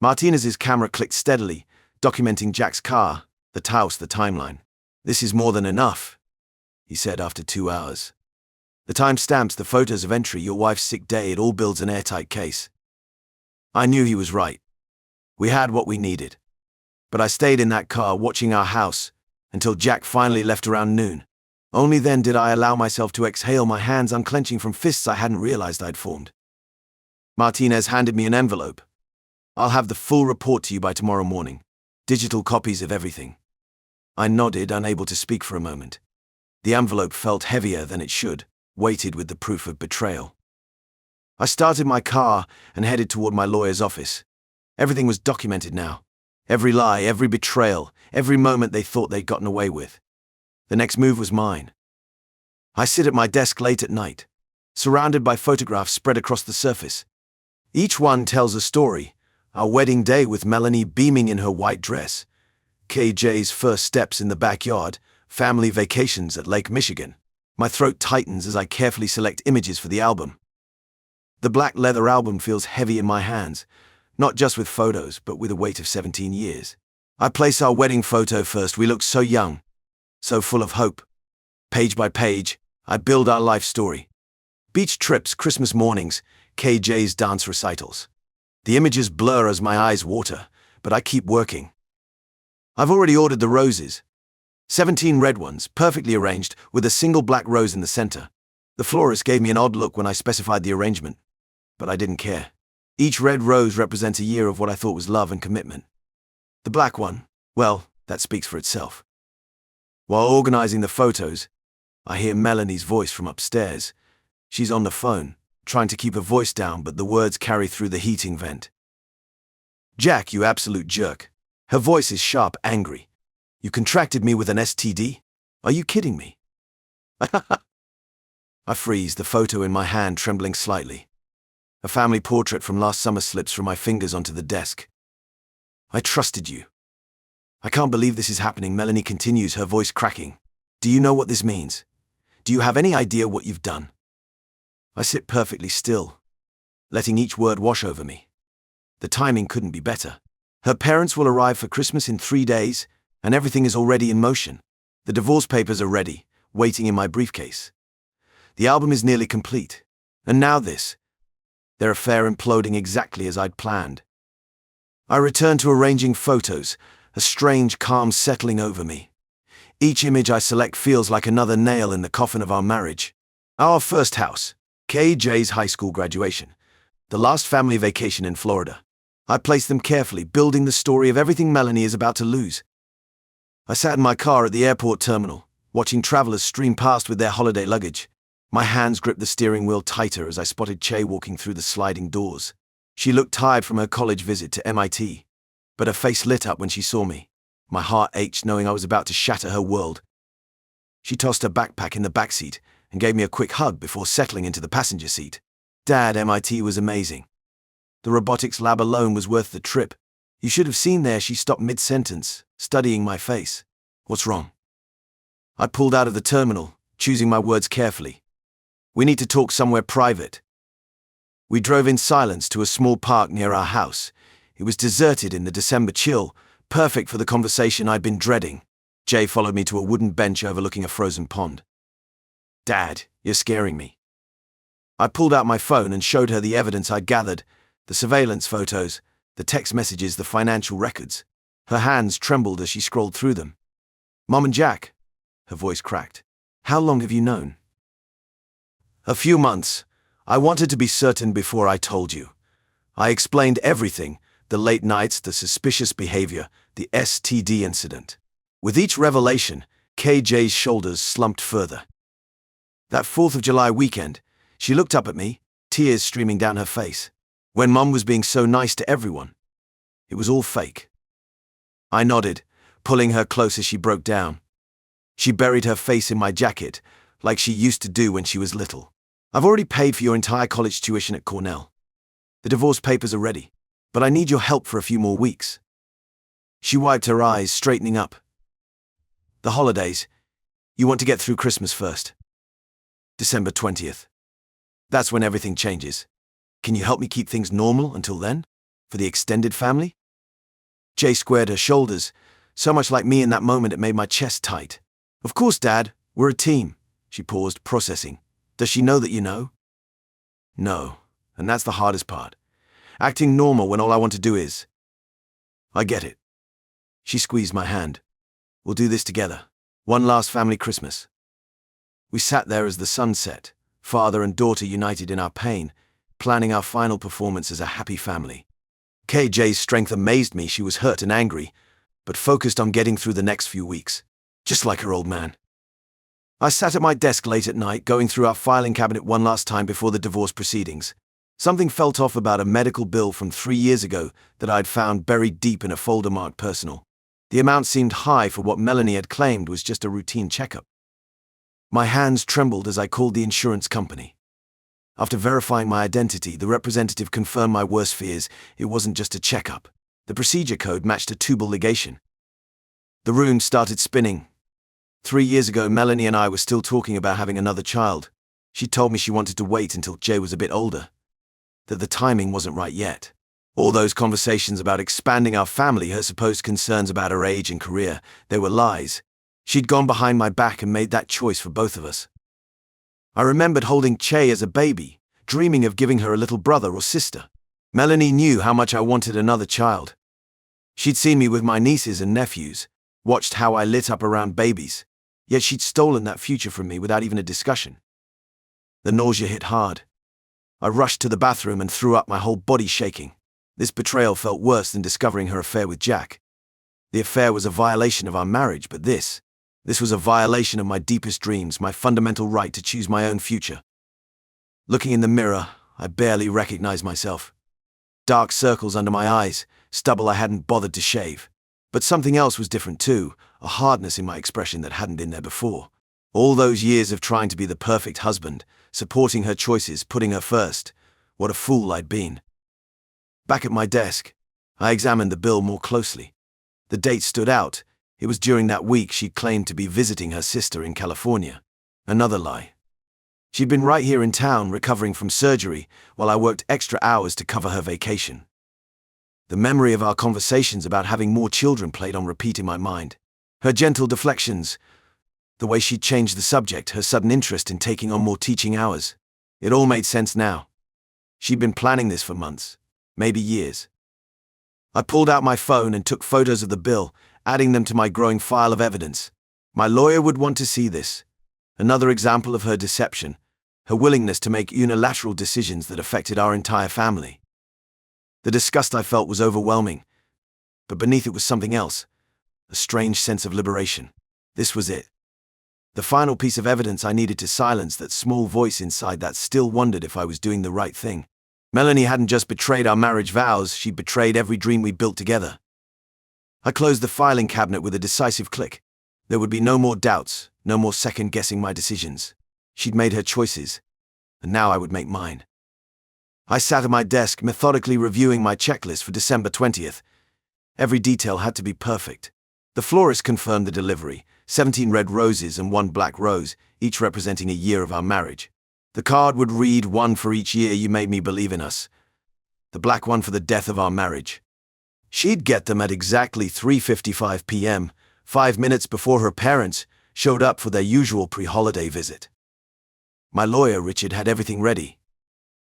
Martinez's camera clicked steadily, documenting Jack's car, the house, the timeline. "This is more than enough," he said after 2 hours. "The timestamps, the photos of entry, your wife's sick day, it all builds an airtight case." I knew he was right. We had what we needed. But I stayed in that car watching our house until Jack finally left around noon. Only then did I allow myself to exhale, my hands unclenching from fists I hadn't realized I'd formed. Martinez handed me an envelope. "I'll have the full report to you by tomorrow morning. Digital copies of everything." I nodded, unable to speak for a moment. The envelope felt heavier than it should, weighted with the proof of betrayal. I started my car and headed toward my lawyer's office. Everything was documented now. Every lie, every betrayal, every moment they thought they'd gotten away with. The next move was mine. I sit at my desk late at night, surrounded by photographs spread across the surface. Each one tells a story. Our wedding day with Melanie beaming in her white dress, KJ's first steps in the backyard, family vacations at Lake Michigan. My throat tightens as I carefully select images for the album. The black leather album feels heavy in my hands, not just with photos, but with a weight of 17 years. I place our wedding photo first. We look so young, so full of hope. Page by page, I build our life story. Beach trips, Christmas mornings, KJ's dance recitals. The images blur as my eyes water, but I keep working. I've already ordered the roses. 17 red ones, perfectly arranged, with a single black rose in the center. The florist gave me an odd look when I specified the arrangement, but I didn't care. Each red rose represents a year of what I thought was love and commitment. The black one, well, that speaks for itself. While organizing the photos, I hear Melanie's voice from upstairs. She's on the phone, trying to keep her voice down, but the words carry through the heating vent. "Jack, you absolute jerk." Her voice is sharp, angry. "You contracted me with an STD? Are you kidding me?" I freeze, the photo in my hand trembling slightly. A family portrait from last summer slips from my fingers onto the desk. "I trusted you." "I can't believe this is happening," Melanie continues, her voice cracking. "Do you know what this means? Do you have any idea what you've done?" I sit perfectly still, letting each word wash over me. The timing couldn't be better. Her parents will arrive for Christmas in 3 days, and everything is already in motion. The divorce papers are ready, waiting in my briefcase. The album is nearly complete. And now this. Their affair imploding exactly as I'd planned. I return to arranging photos, a strange calm settling over me. Each image I select feels like another nail in the coffin of our marriage. Our first house, KJ's high school graduation, the last family vacation in Florida. I place them carefully, building the story of everything Melanie is about to lose. I sat in my car at the airport terminal, watching travelers stream past with their holiday luggage. My hands gripped the steering wheel tighter as I spotted Che walking through the sliding doors. She looked tired from her college visit to MIT, but her face lit up when she saw me. My heart ached knowing I was about to shatter her world. She tossed her backpack in the backseat and gave me a quick hug before settling into the passenger seat. Dad, MIT was amazing. The robotics lab alone was worth the trip. You should have seen there she stopped mid-sentence, studying my face. What's wrong? I pulled out of the terminal, choosing my words carefully. We need to talk somewhere private. We drove in silence to a small park near our house. It was deserted in the December chill, perfect for the conversation I'd been dreading. Jay followed me to a wooden bench overlooking a frozen pond. Dad, you're scaring me. I pulled out my phone and showed her the evidence I'd gathered, the surveillance photos, the text messages, the financial records. Her hands trembled as she scrolled through them. Mom and Jack, her voice cracked. How long have you known? A few months. I wanted to be certain before I told you. I explained everything, the late nights, the suspicious behavior, the STD incident. With each revelation, KJ's shoulders slumped further. That 4th of July weekend, she looked up at me, tears streaming down her face. When Mom was being so nice to everyone. It was all fake. I nodded, pulling her close as she broke down. She buried her face in my jacket, like she used to do when she was little. I've already paid for your entire college tuition at Cornell. The divorce papers are ready, but I need your help for a few more weeks. She wiped her eyes, straightening up. The holidays. You want to get through Christmas first. December 20th. That's when everything changes. Can you help me keep things normal until then? For the extended family? Jay squared her shoulders, so much like me in that moment it made my chest tight. Of course, Dad, we're a team. She paused, processing. Does she know that you know? No, and that's the hardest part. Acting normal when all I want to do is. I get it. She squeezed my hand. We'll do this together. One last family Christmas. We sat there as the sun set, father and daughter united in our pain, planning our final performance as a happy family. KJ's strength amazed me. She was hurt and angry, but focused on getting through the next few weeks, just like her old man. I sat at my desk late at night, going through our filing cabinet one last time before the divorce proceedings. Something felt off about a medical bill from 3 years ago that I'd found buried deep in a folder marked personal. The amount seemed high for what Melanie had claimed was just a routine checkup. My hands trembled as I called the insurance company. After verifying my identity, the representative confirmed my worst fears. It wasn't just a checkup. The procedure code matched a tubal ligation. The room started spinning. 3 years ago, Melanie and I were still talking about having another child. She told me she wanted to wait until Jay was a bit older, that the timing wasn't right yet. All those conversations about expanding our family, her supposed concerns about her age and career, they were lies. She'd gone behind my back and made that choice for both of us. I remembered holding Che as a baby, dreaming of giving her a little brother or sister. Melanie knew how much I wanted another child. She'd seen me with my nieces and nephews, watched how I lit up around babies, yet she'd stolen that future from me without even a discussion. The nausea hit hard. I rushed to the bathroom and threw up, my whole body shaking. This betrayal felt worse than discovering her affair with Jack. The affair was a violation of our marriage, but this was a violation of my deepest dreams, my fundamental right to choose my own future. Looking in the mirror, I barely recognized myself. Dark circles under my eyes, stubble I hadn't bothered to shave. But something else was different too, a hardness in my expression that hadn't been there before. All those years of trying to be the perfect husband, supporting her choices, putting her first. What a fool I'd been. Back at my desk, I examined the bill more closely. The date stood out. It was during that week she'd claimed to be visiting her sister in California. Another lie. She'd been right here in town recovering from surgery while I worked extra hours to cover her vacation. The memory of our conversations about having more children played on repeat in my mind. Her gentle deflections, the way she'd changed the subject, her sudden interest in taking on more teaching hours. It all made sense now. She'd been planning this for months, maybe years. I pulled out my phone and took photos of the bill, adding them to my growing file of evidence. My lawyer would want to see this. Another example of her deception, her willingness to make unilateral decisions that affected our entire family. The disgust I felt was overwhelming, but beneath it was something else, a strange sense of liberation. This was it. The final piece of evidence I needed to silence that small voice inside that still wondered if I was doing the right thing. Melanie hadn't just betrayed our marriage vows, she'd betrayed every dream we built together. I closed the filing cabinet with a decisive click. There would be no more doubts, no more second-guessing my decisions. She'd made her choices, and now I would make mine. I sat at my desk, methodically reviewing my checklist for December 20th. Every detail had to be perfect. The florist confirmed the delivery, 17 red roses and 1 black rose, each representing a year of our marriage. The card would read, 1 for each year you made me believe in us. The black one for the death of our marriage. She'd get them at exactly 3:55 p.m., 5 minutes before her parents showed up for their usual pre-holiday visit. My lawyer, Richard, had everything ready.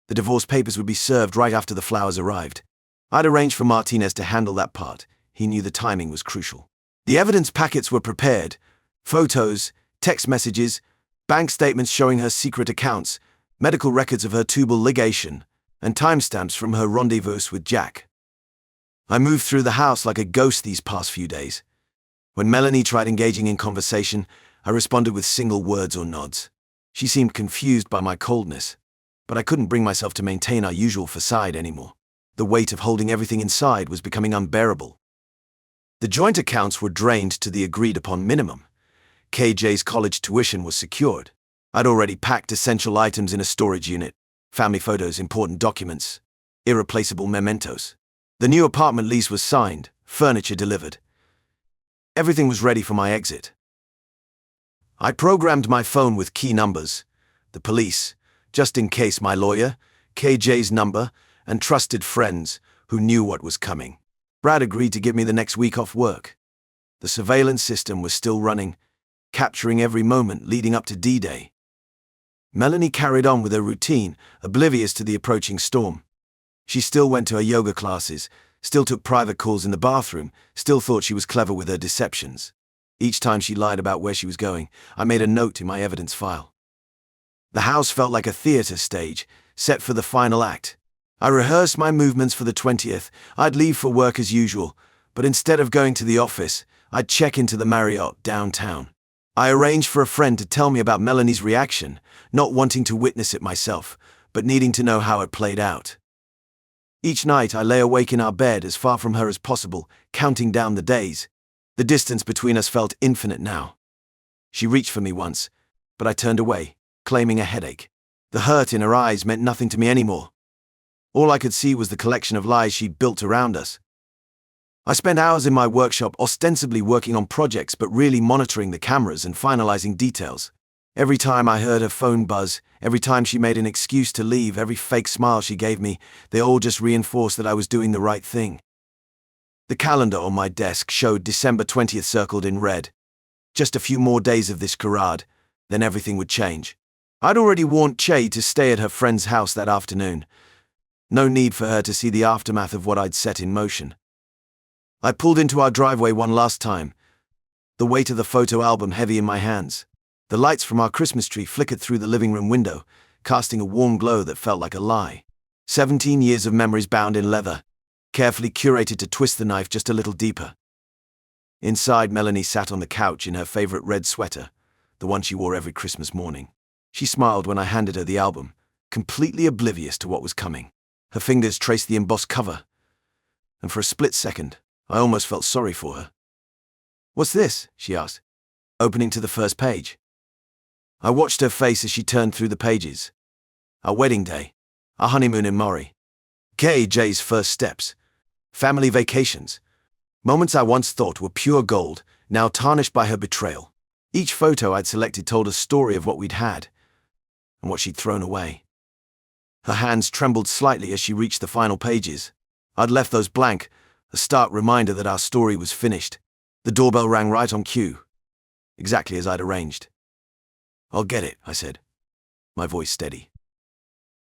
The divorce papers would be served right after the flowers arrived. I'd arranged for Martinez to handle that part. He knew the timing was crucial. The evidence packets were prepared. Photos, text messages, bank statements showing her secret accounts, medical records of her tubal ligation, and timestamps from her rendezvous with Jack. I moved through the house like a ghost these past few days. When Melanie tried engaging in conversation, I responded with single words or nods. She seemed confused by my coldness, but I couldn't bring myself to maintain our usual facade anymore. The weight of holding everything inside was becoming unbearable. The joint accounts were drained to the agreed-upon minimum. KJ's college tuition was secured. I'd already packed essential items in a storage unit: family photos, important documents, irreplaceable mementos. The new apartment lease was signed, furniture delivered. Everything was ready for my exit. I programmed my phone with key numbers: the police, just in case, my lawyer, KJ's number, and trusted friends who knew what was coming. Brad agreed to give me the next week off work. The surveillance system was still running, capturing every moment leading up to D-Day. Melanie carried on with her routine, oblivious to the approaching storm. She still went to her yoga classes, still took private calls in the bathroom, still thought she was clever with her deceptions. Each time she lied about where she was going, I made a note in my evidence file. The house felt like a theater stage, set for the final act. I rehearsed my movements for the 20th. I'd leave for work as usual, but instead of going to the office, I'd check into the Marriott downtown. I arranged for a friend to tell me about Melanie's reaction, not wanting to witness it myself, but needing to know how it played out. Each night I lay awake in our bed, as far from her as possible, counting down the days. The distance between us felt infinite now. She reached for me once, but I turned away, claiming a headache. The hurt in her eyes meant nothing to me anymore. All I could see was the collection of lies she'd built around us. I spent hours in my workshop ostensibly working on projects, but really monitoring the cameras and finalizing details. Every time I heard her phone buzz, every time she made an excuse to leave, every fake smile she gave me, they all just reinforced that I was doing the right thing. The calendar on my desk showed December 20th circled in red. Just a few more days of this charade, then everything would change. I'd already warned Che to stay at her friend's house that afternoon. No need for her to see the aftermath of what I'd set in motion. I pulled into our driveway one last time, the weight of the photo album heavy in my hands. The lights from our Christmas tree flickered through the living room window, casting a warm glow that felt like a lie. 17 years of memories bound in leather, carefully curated to twist the knife just a little deeper. Inside, Melanie sat on the couch in her favorite red sweater, the one she wore every Christmas morning. She smiled when I handed her the album, completely oblivious to what was coming. Her fingers traced the embossed cover, and for a split second, I almost felt sorry for her. "What's this?" she asked, opening to the first page. I watched her face as she turned through the pages. Our wedding day, our honeymoon in Maury, KJ's first steps, family vacations. Moments I once thought were pure gold, now tarnished by her betrayal. Each photo I'd selected told a story of what we'd had, and what she'd thrown away. Her hands trembled slightly as she reached the final pages. I'd left those blank, a stark reminder that our story was finished. The doorbell rang right on cue, exactly as I'd arranged. "I'll get it," I said, my voice steady.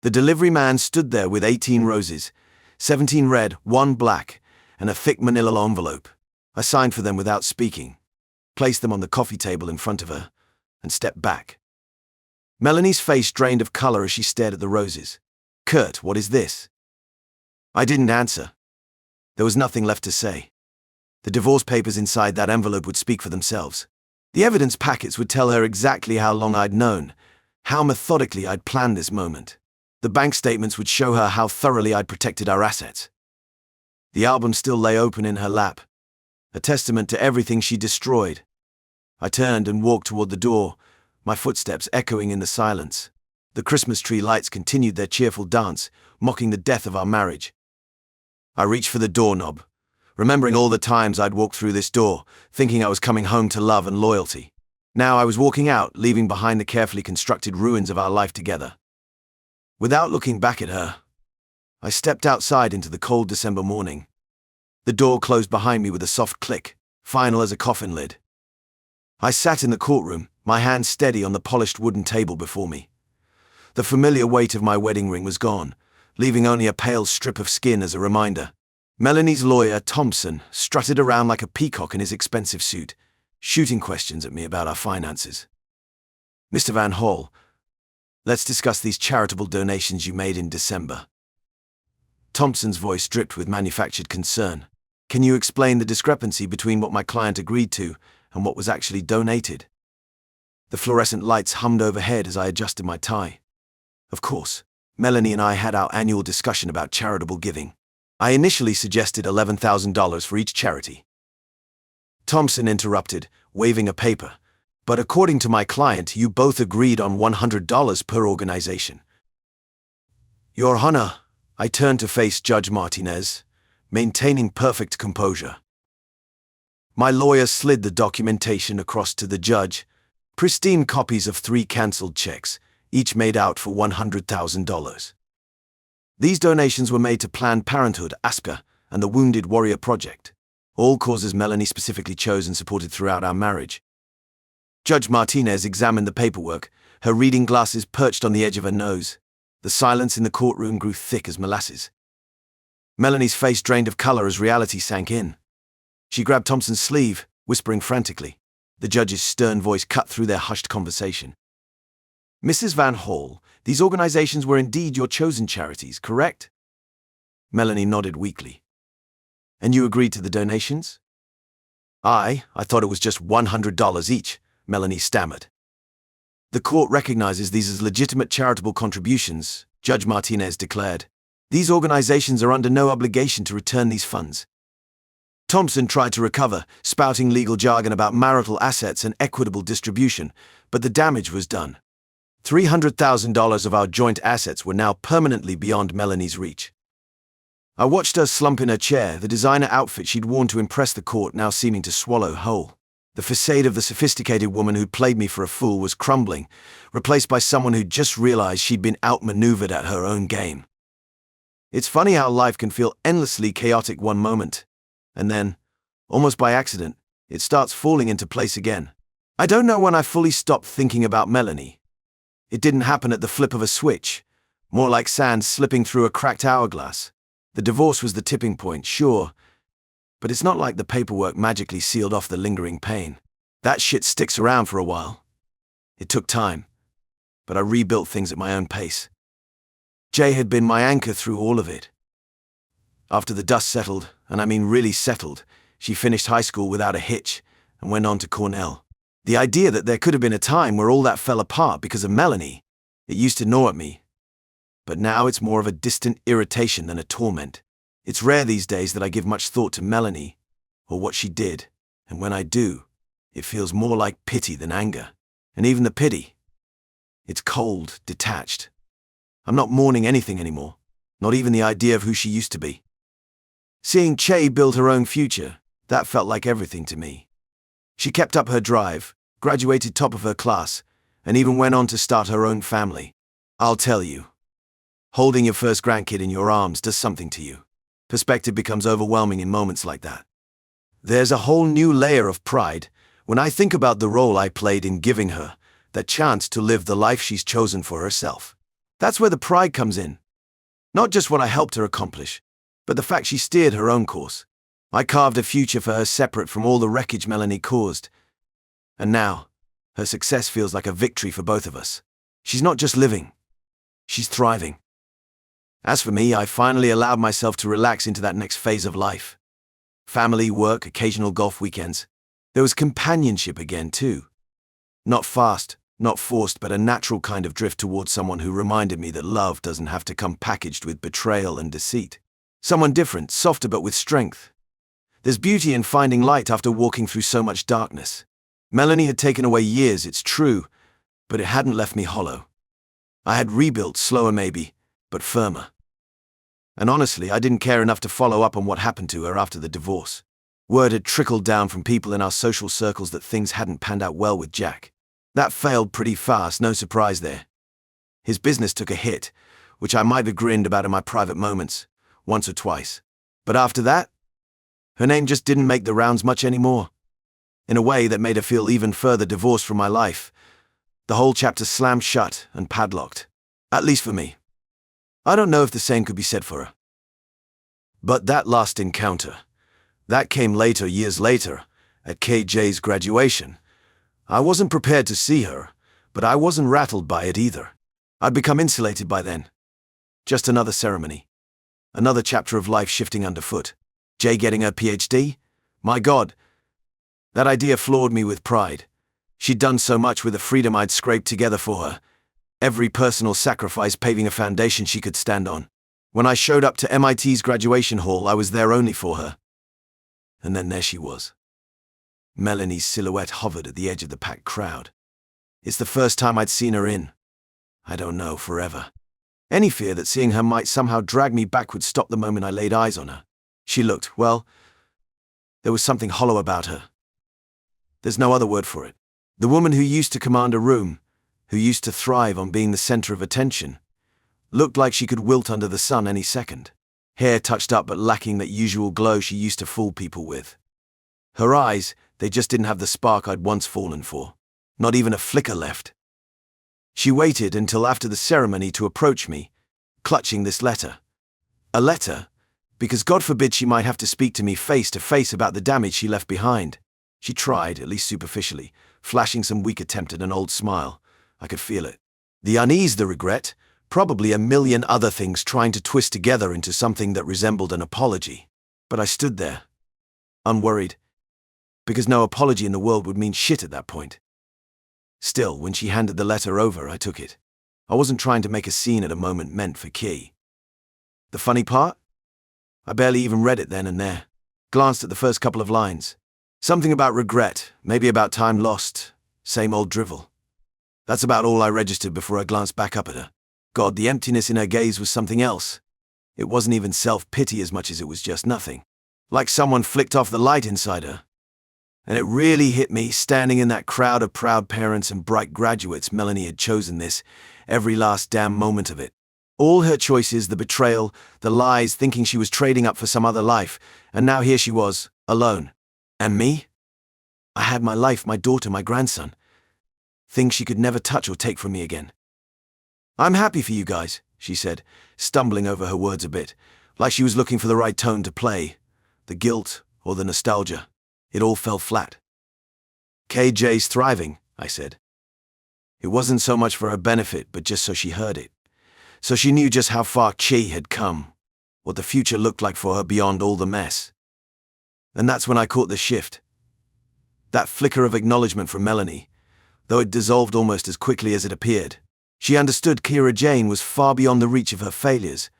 The delivery man stood there with 18 roses, 17 red, 1 black, and a thick manila envelope. I signed for them without speaking, placed them on the coffee table in front of her, and stepped back. Melanie's face drained of color as she stared at the roses. "Kurt, what is this?" I didn't answer. There was nothing left to say. The divorce papers inside that envelope would speak for themselves. The evidence packets would tell her exactly how long I'd known, how methodically I'd planned this moment. The bank statements would show her how thoroughly I'd protected our assets. The album still lay open in her lap, a testament to everything she destroyed. I turned and walked toward the door, my footsteps echoing in the silence. The Christmas tree lights continued their cheerful dance, mocking the death of our marriage. I reached for the doorknob, remembering all the times I'd walked through this door, thinking I was coming home to love and loyalty. Now I was walking out, leaving behind the carefully constructed ruins of our life together. Without looking back at her, I stepped outside into the cold December morning. The door closed behind me with a soft click, final as a coffin lid. I sat in the courtroom, my hands steady on the polished wooden table before me. The familiar weight of my wedding ring was gone, leaving only a pale strip of skin as a reminder. Melanie's lawyer, Thompson, strutted around like a peacock in his expensive suit, shooting questions at me about our finances. "Mr. Van Hall, let's discuss these charitable donations you made in December." Thompson's voice dripped with manufactured concern. "Can you explain the discrepancy between what my client agreed to and what was actually donated?" The fluorescent lights hummed overhead as I adjusted my tie. Of course, Melanie and I had our annual discussion about charitable giving. I initially suggested $11,000 for each charity. Thompson interrupted, waving a paper. "But according to my client, you both agreed on $100 per organization." "Your Honor," I turned to face Judge Martinez, maintaining perfect composure. My lawyer slid the documentation across to the judge, pristine copies of 3 canceled checks, each made out for $100,000. These donations were made to Planned Parenthood, ASPCA, and the Wounded Warrior Project, all causes Melanie specifically chose and supported throughout our marriage. Judge Martinez examined the paperwork, her reading glasses perched on the edge of her nose. The silence in the courtroom grew thick as molasses. Melanie's face drained of color as reality sank in. She grabbed Thompson's sleeve, whispering frantically. The judge's stern voice cut through their hushed conversation. "Mrs. Van Hall, these organizations were indeed your chosen charities, correct?" Melanie nodded weakly. "And you agreed to the donations?" I thought it was just $100 each," Melanie stammered. "The court recognizes these as legitimate charitable contributions," Judge Martinez declared. "These organizations are under no obligation to return these funds." Thompson tried to recover, spouting legal jargon about marital assets and equitable distribution, but the damage was done. $300,000 of our joint assets were now permanently beyond Melanie's reach. I watched her slump in her chair, the designer outfit she'd worn to impress the court now seeming to swallow whole. The facade of the sophisticated woman who'd played me for a fool was crumbling, replaced by someone who'd just realized she'd been outmaneuvered at her own game. It's funny how life can feel endlessly chaotic one moment, and then, almost by accident, it starts falling into place again. I don't know when I fully stopped thinking about Melanie. It didn't happen at the flip of a switch, more like sand slipping through a cracked hourglass. The divorce was the tipping point, sure, but it's not like the paperwork magically sealed off the lingering pain. That shit sticks around for a while. It took time, but I rebuilt things at my own pace. Jay had been my anchor through all of it. After the dust settled, and I mean really settled, she finished high school without a hitch and went on to Cornell. The idea that there could have been a time where all that fell apart because of Melanie, it used to gnaw at me. But now it's more of a distant irritation than a torment. It's rare these days that I give much thought to Melanie, or what she did, and when I do, it feels more like pity than anger. And even the pity, it's cold, detached. I'm not mourning anything anymore, not even the idea of who she used to be. Seeing Che build her own future, that felt like everything to me. She kept up her drive, graduated top of her class, and even went on to start her own family. I'll tell you, holding your first grandkid in your arms does something to you. Perspective becomes overwhelming in moments like that. There's a whole new layer of pride when I think about the role I played in giving her that chance to live the life she's chosen for herself. That's where the pride comes in. Not just what I helped her accomplish, but the fact she steered her own course. I carved a future for her separate from all the wreckage Melanie caused. And now, her success feels like a victory for both of us. She's not just living, she's thriving. As for me, I finally allowed myself to relax into that next phase of life. Family, work, occasional golf weekends. There was companionship again, too. Not fast, not forced, but a natural kind of drift towards someone who reminded me that love doesn't have to come packaged with betrayal and deceit. Someone different, softer but with strength. There's beauty in finding light after walking through so much darkness. Melanie had taken away years, it's true, but it hadn't left me hollow. I had rebuilt, slower maybe, but firmer. And honestly, I didn't care enough to follow up on what happened to her after the divorce. Word had trickled down from people in our social circles that things hadn't panned out well with Jack. That failed pretty fast, no surprise there. His business took a hit, which I might have grinned about in my private moments, once or twice. But after that, her name just didn't make the rounds much anymore. In a way that made her feel even further divorced from my life. The whole chapter slammed shut and padlocked. At least for me. I don't know if the same could be said for her. But that last encounter, that came later, years later, at KJ's graduation. I wasn't prepared to see her, but I wasn't rattled by it either. I'd become insulated by then. Just another ceremony. Another chapter of life shifting underfoot. Jay getting her PhD? My God. That idea floored me with pride. She'd done so much with the freedom I'd scraped together for her. Every personal sacrifice paving a foundation she could stand on. When I showed up to MIT's graduation hall, I was there only for her. And then there she was. Melanie's silhouette hovered at the edge of the packed crowd. It's the first time I'd seen her in, I don't know, forever. Any fear that seeing her might somehow drag me back would stop the moment I laid eyes on her. She looked, well, there was something hollow about her. There's no other word for it. The woman who used to command a room, who used to thrive on being the center of attention, looked like she could wilt under the sun any second. Hair touched up but lacking that usual glow she used to fool people with. Her eyes, they just didn't have the spark I'd once fallen for. Not even a flicker left. She waited until after the ceremony to approach me, clutching this letter. A letter, because God forbid she might have to speak to me face to face about the damage she left behind. She tried, at least superficially, flashing some weak attempt at an old smile. I could feel it. The unease, the regret, probably a million other things trying to twist together into something that resembled an apology. But I stood there, unworried, because no apology in the world would mean shit at that point. Still, when she handed the letter over, I took it. I wasn't trying to make a scene at a moment meant for Key. The funny part? I barely even read it then and there. Glanced at the first couple of lines. Something about regret, maybe about time lost, same old drivel. That's about all I registered before I glanced back up at her. God, the emptiness in her gaze was something else. It wasn't even self-pity as much as it was just nothing. Like someone flicked off the light inside her. And it really hit me, standing in that crowd of proud parents and bright graduates. Melanie had chosen this, every last damn moment of it. All her choices, the betrayal, the lies, thinking she was trading up for some other life, and now here she was, alone. And me? I had my life, my daughter, my grandson. Things she could never touch or take from me again. I'm happy for you guys, she said, stumbling over her words a bit, like she was looking for the right tone to play, the guilt or the nostalgia. It all fell flat. KJ's thriving, I said. It wasn't so much for her benefit, but just so she heard it. So she knew just how far Chi had come, what the future looked like for her beyond all the mess. And that's when I caught the shift. That flicker of acknowledgement from Melanie, though it dissolved almost as quickly as it appeared. She understood Kira Jane was far beyond the reach of her failures,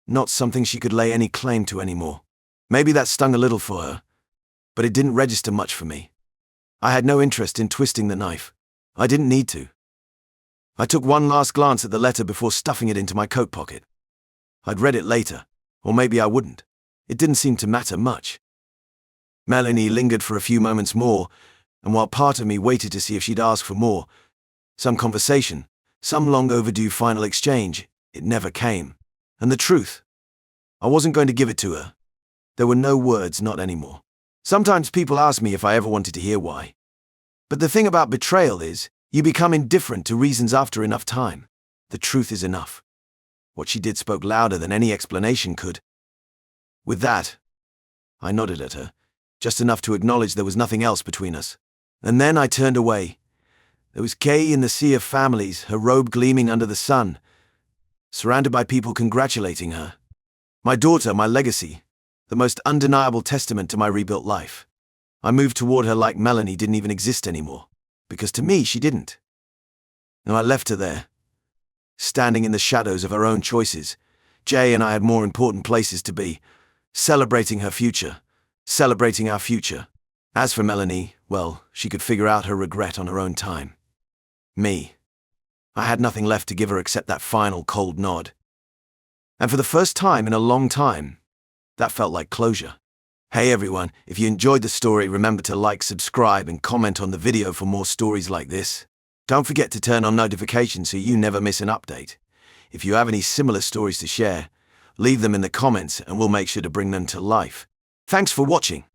not something she could lay any claim to anymore. Maybe that stung a little for her, but it didn't register much for me. I had no interest in twisting the knife. I didn't need to. I took one last glance at the letter before stuffing it into my coat pocket. I'd read it later, or maybe I wouldn't. It didn't seem to matter much. Melanie lingered for a few moments more, and while part of me waited to see if she'd ask for more, some conversation, some long overdue final exchange, it never came. And the truth, I wasn't going to give it to her. There were no words, not anymore. Sometimes people ask me if I ever wanted to hear why. But the thing about betrayal is, you become indifferent to reasons after enough time. The truth is enough. What she did spoke louder than any explanation could. With that, I nodded at her, just enough to acknowledge there was nothing else between us. And then I turned away. There was Kay in the sea of families, her robe gleaming under the sun, surrounded by people congratulating her. My daughter, my legacy, the most undeniable testament to my rebuilt life. I moved toward her like Melanie didn't even exist anymore, because to me she didn't. And I left her there, standing in the shadows of her own choices. Jay and I had more important places to be, celebrating her future, celebrating our future. As for Melanie, well, she could figure out her regret on her own time. Me, I had nothing left to give her except that final cold nod. And for the first time in a long time, that felt like closure. Hey everyone, if you enjoyed the story, remember to like, subscribe, and comment on the video for more stories like this. Don't forget to turn on notifications so you never miss an update. If you have any similar stories to share, leave them in the comments and we'll make sure to bring them to life. Thanks for watching.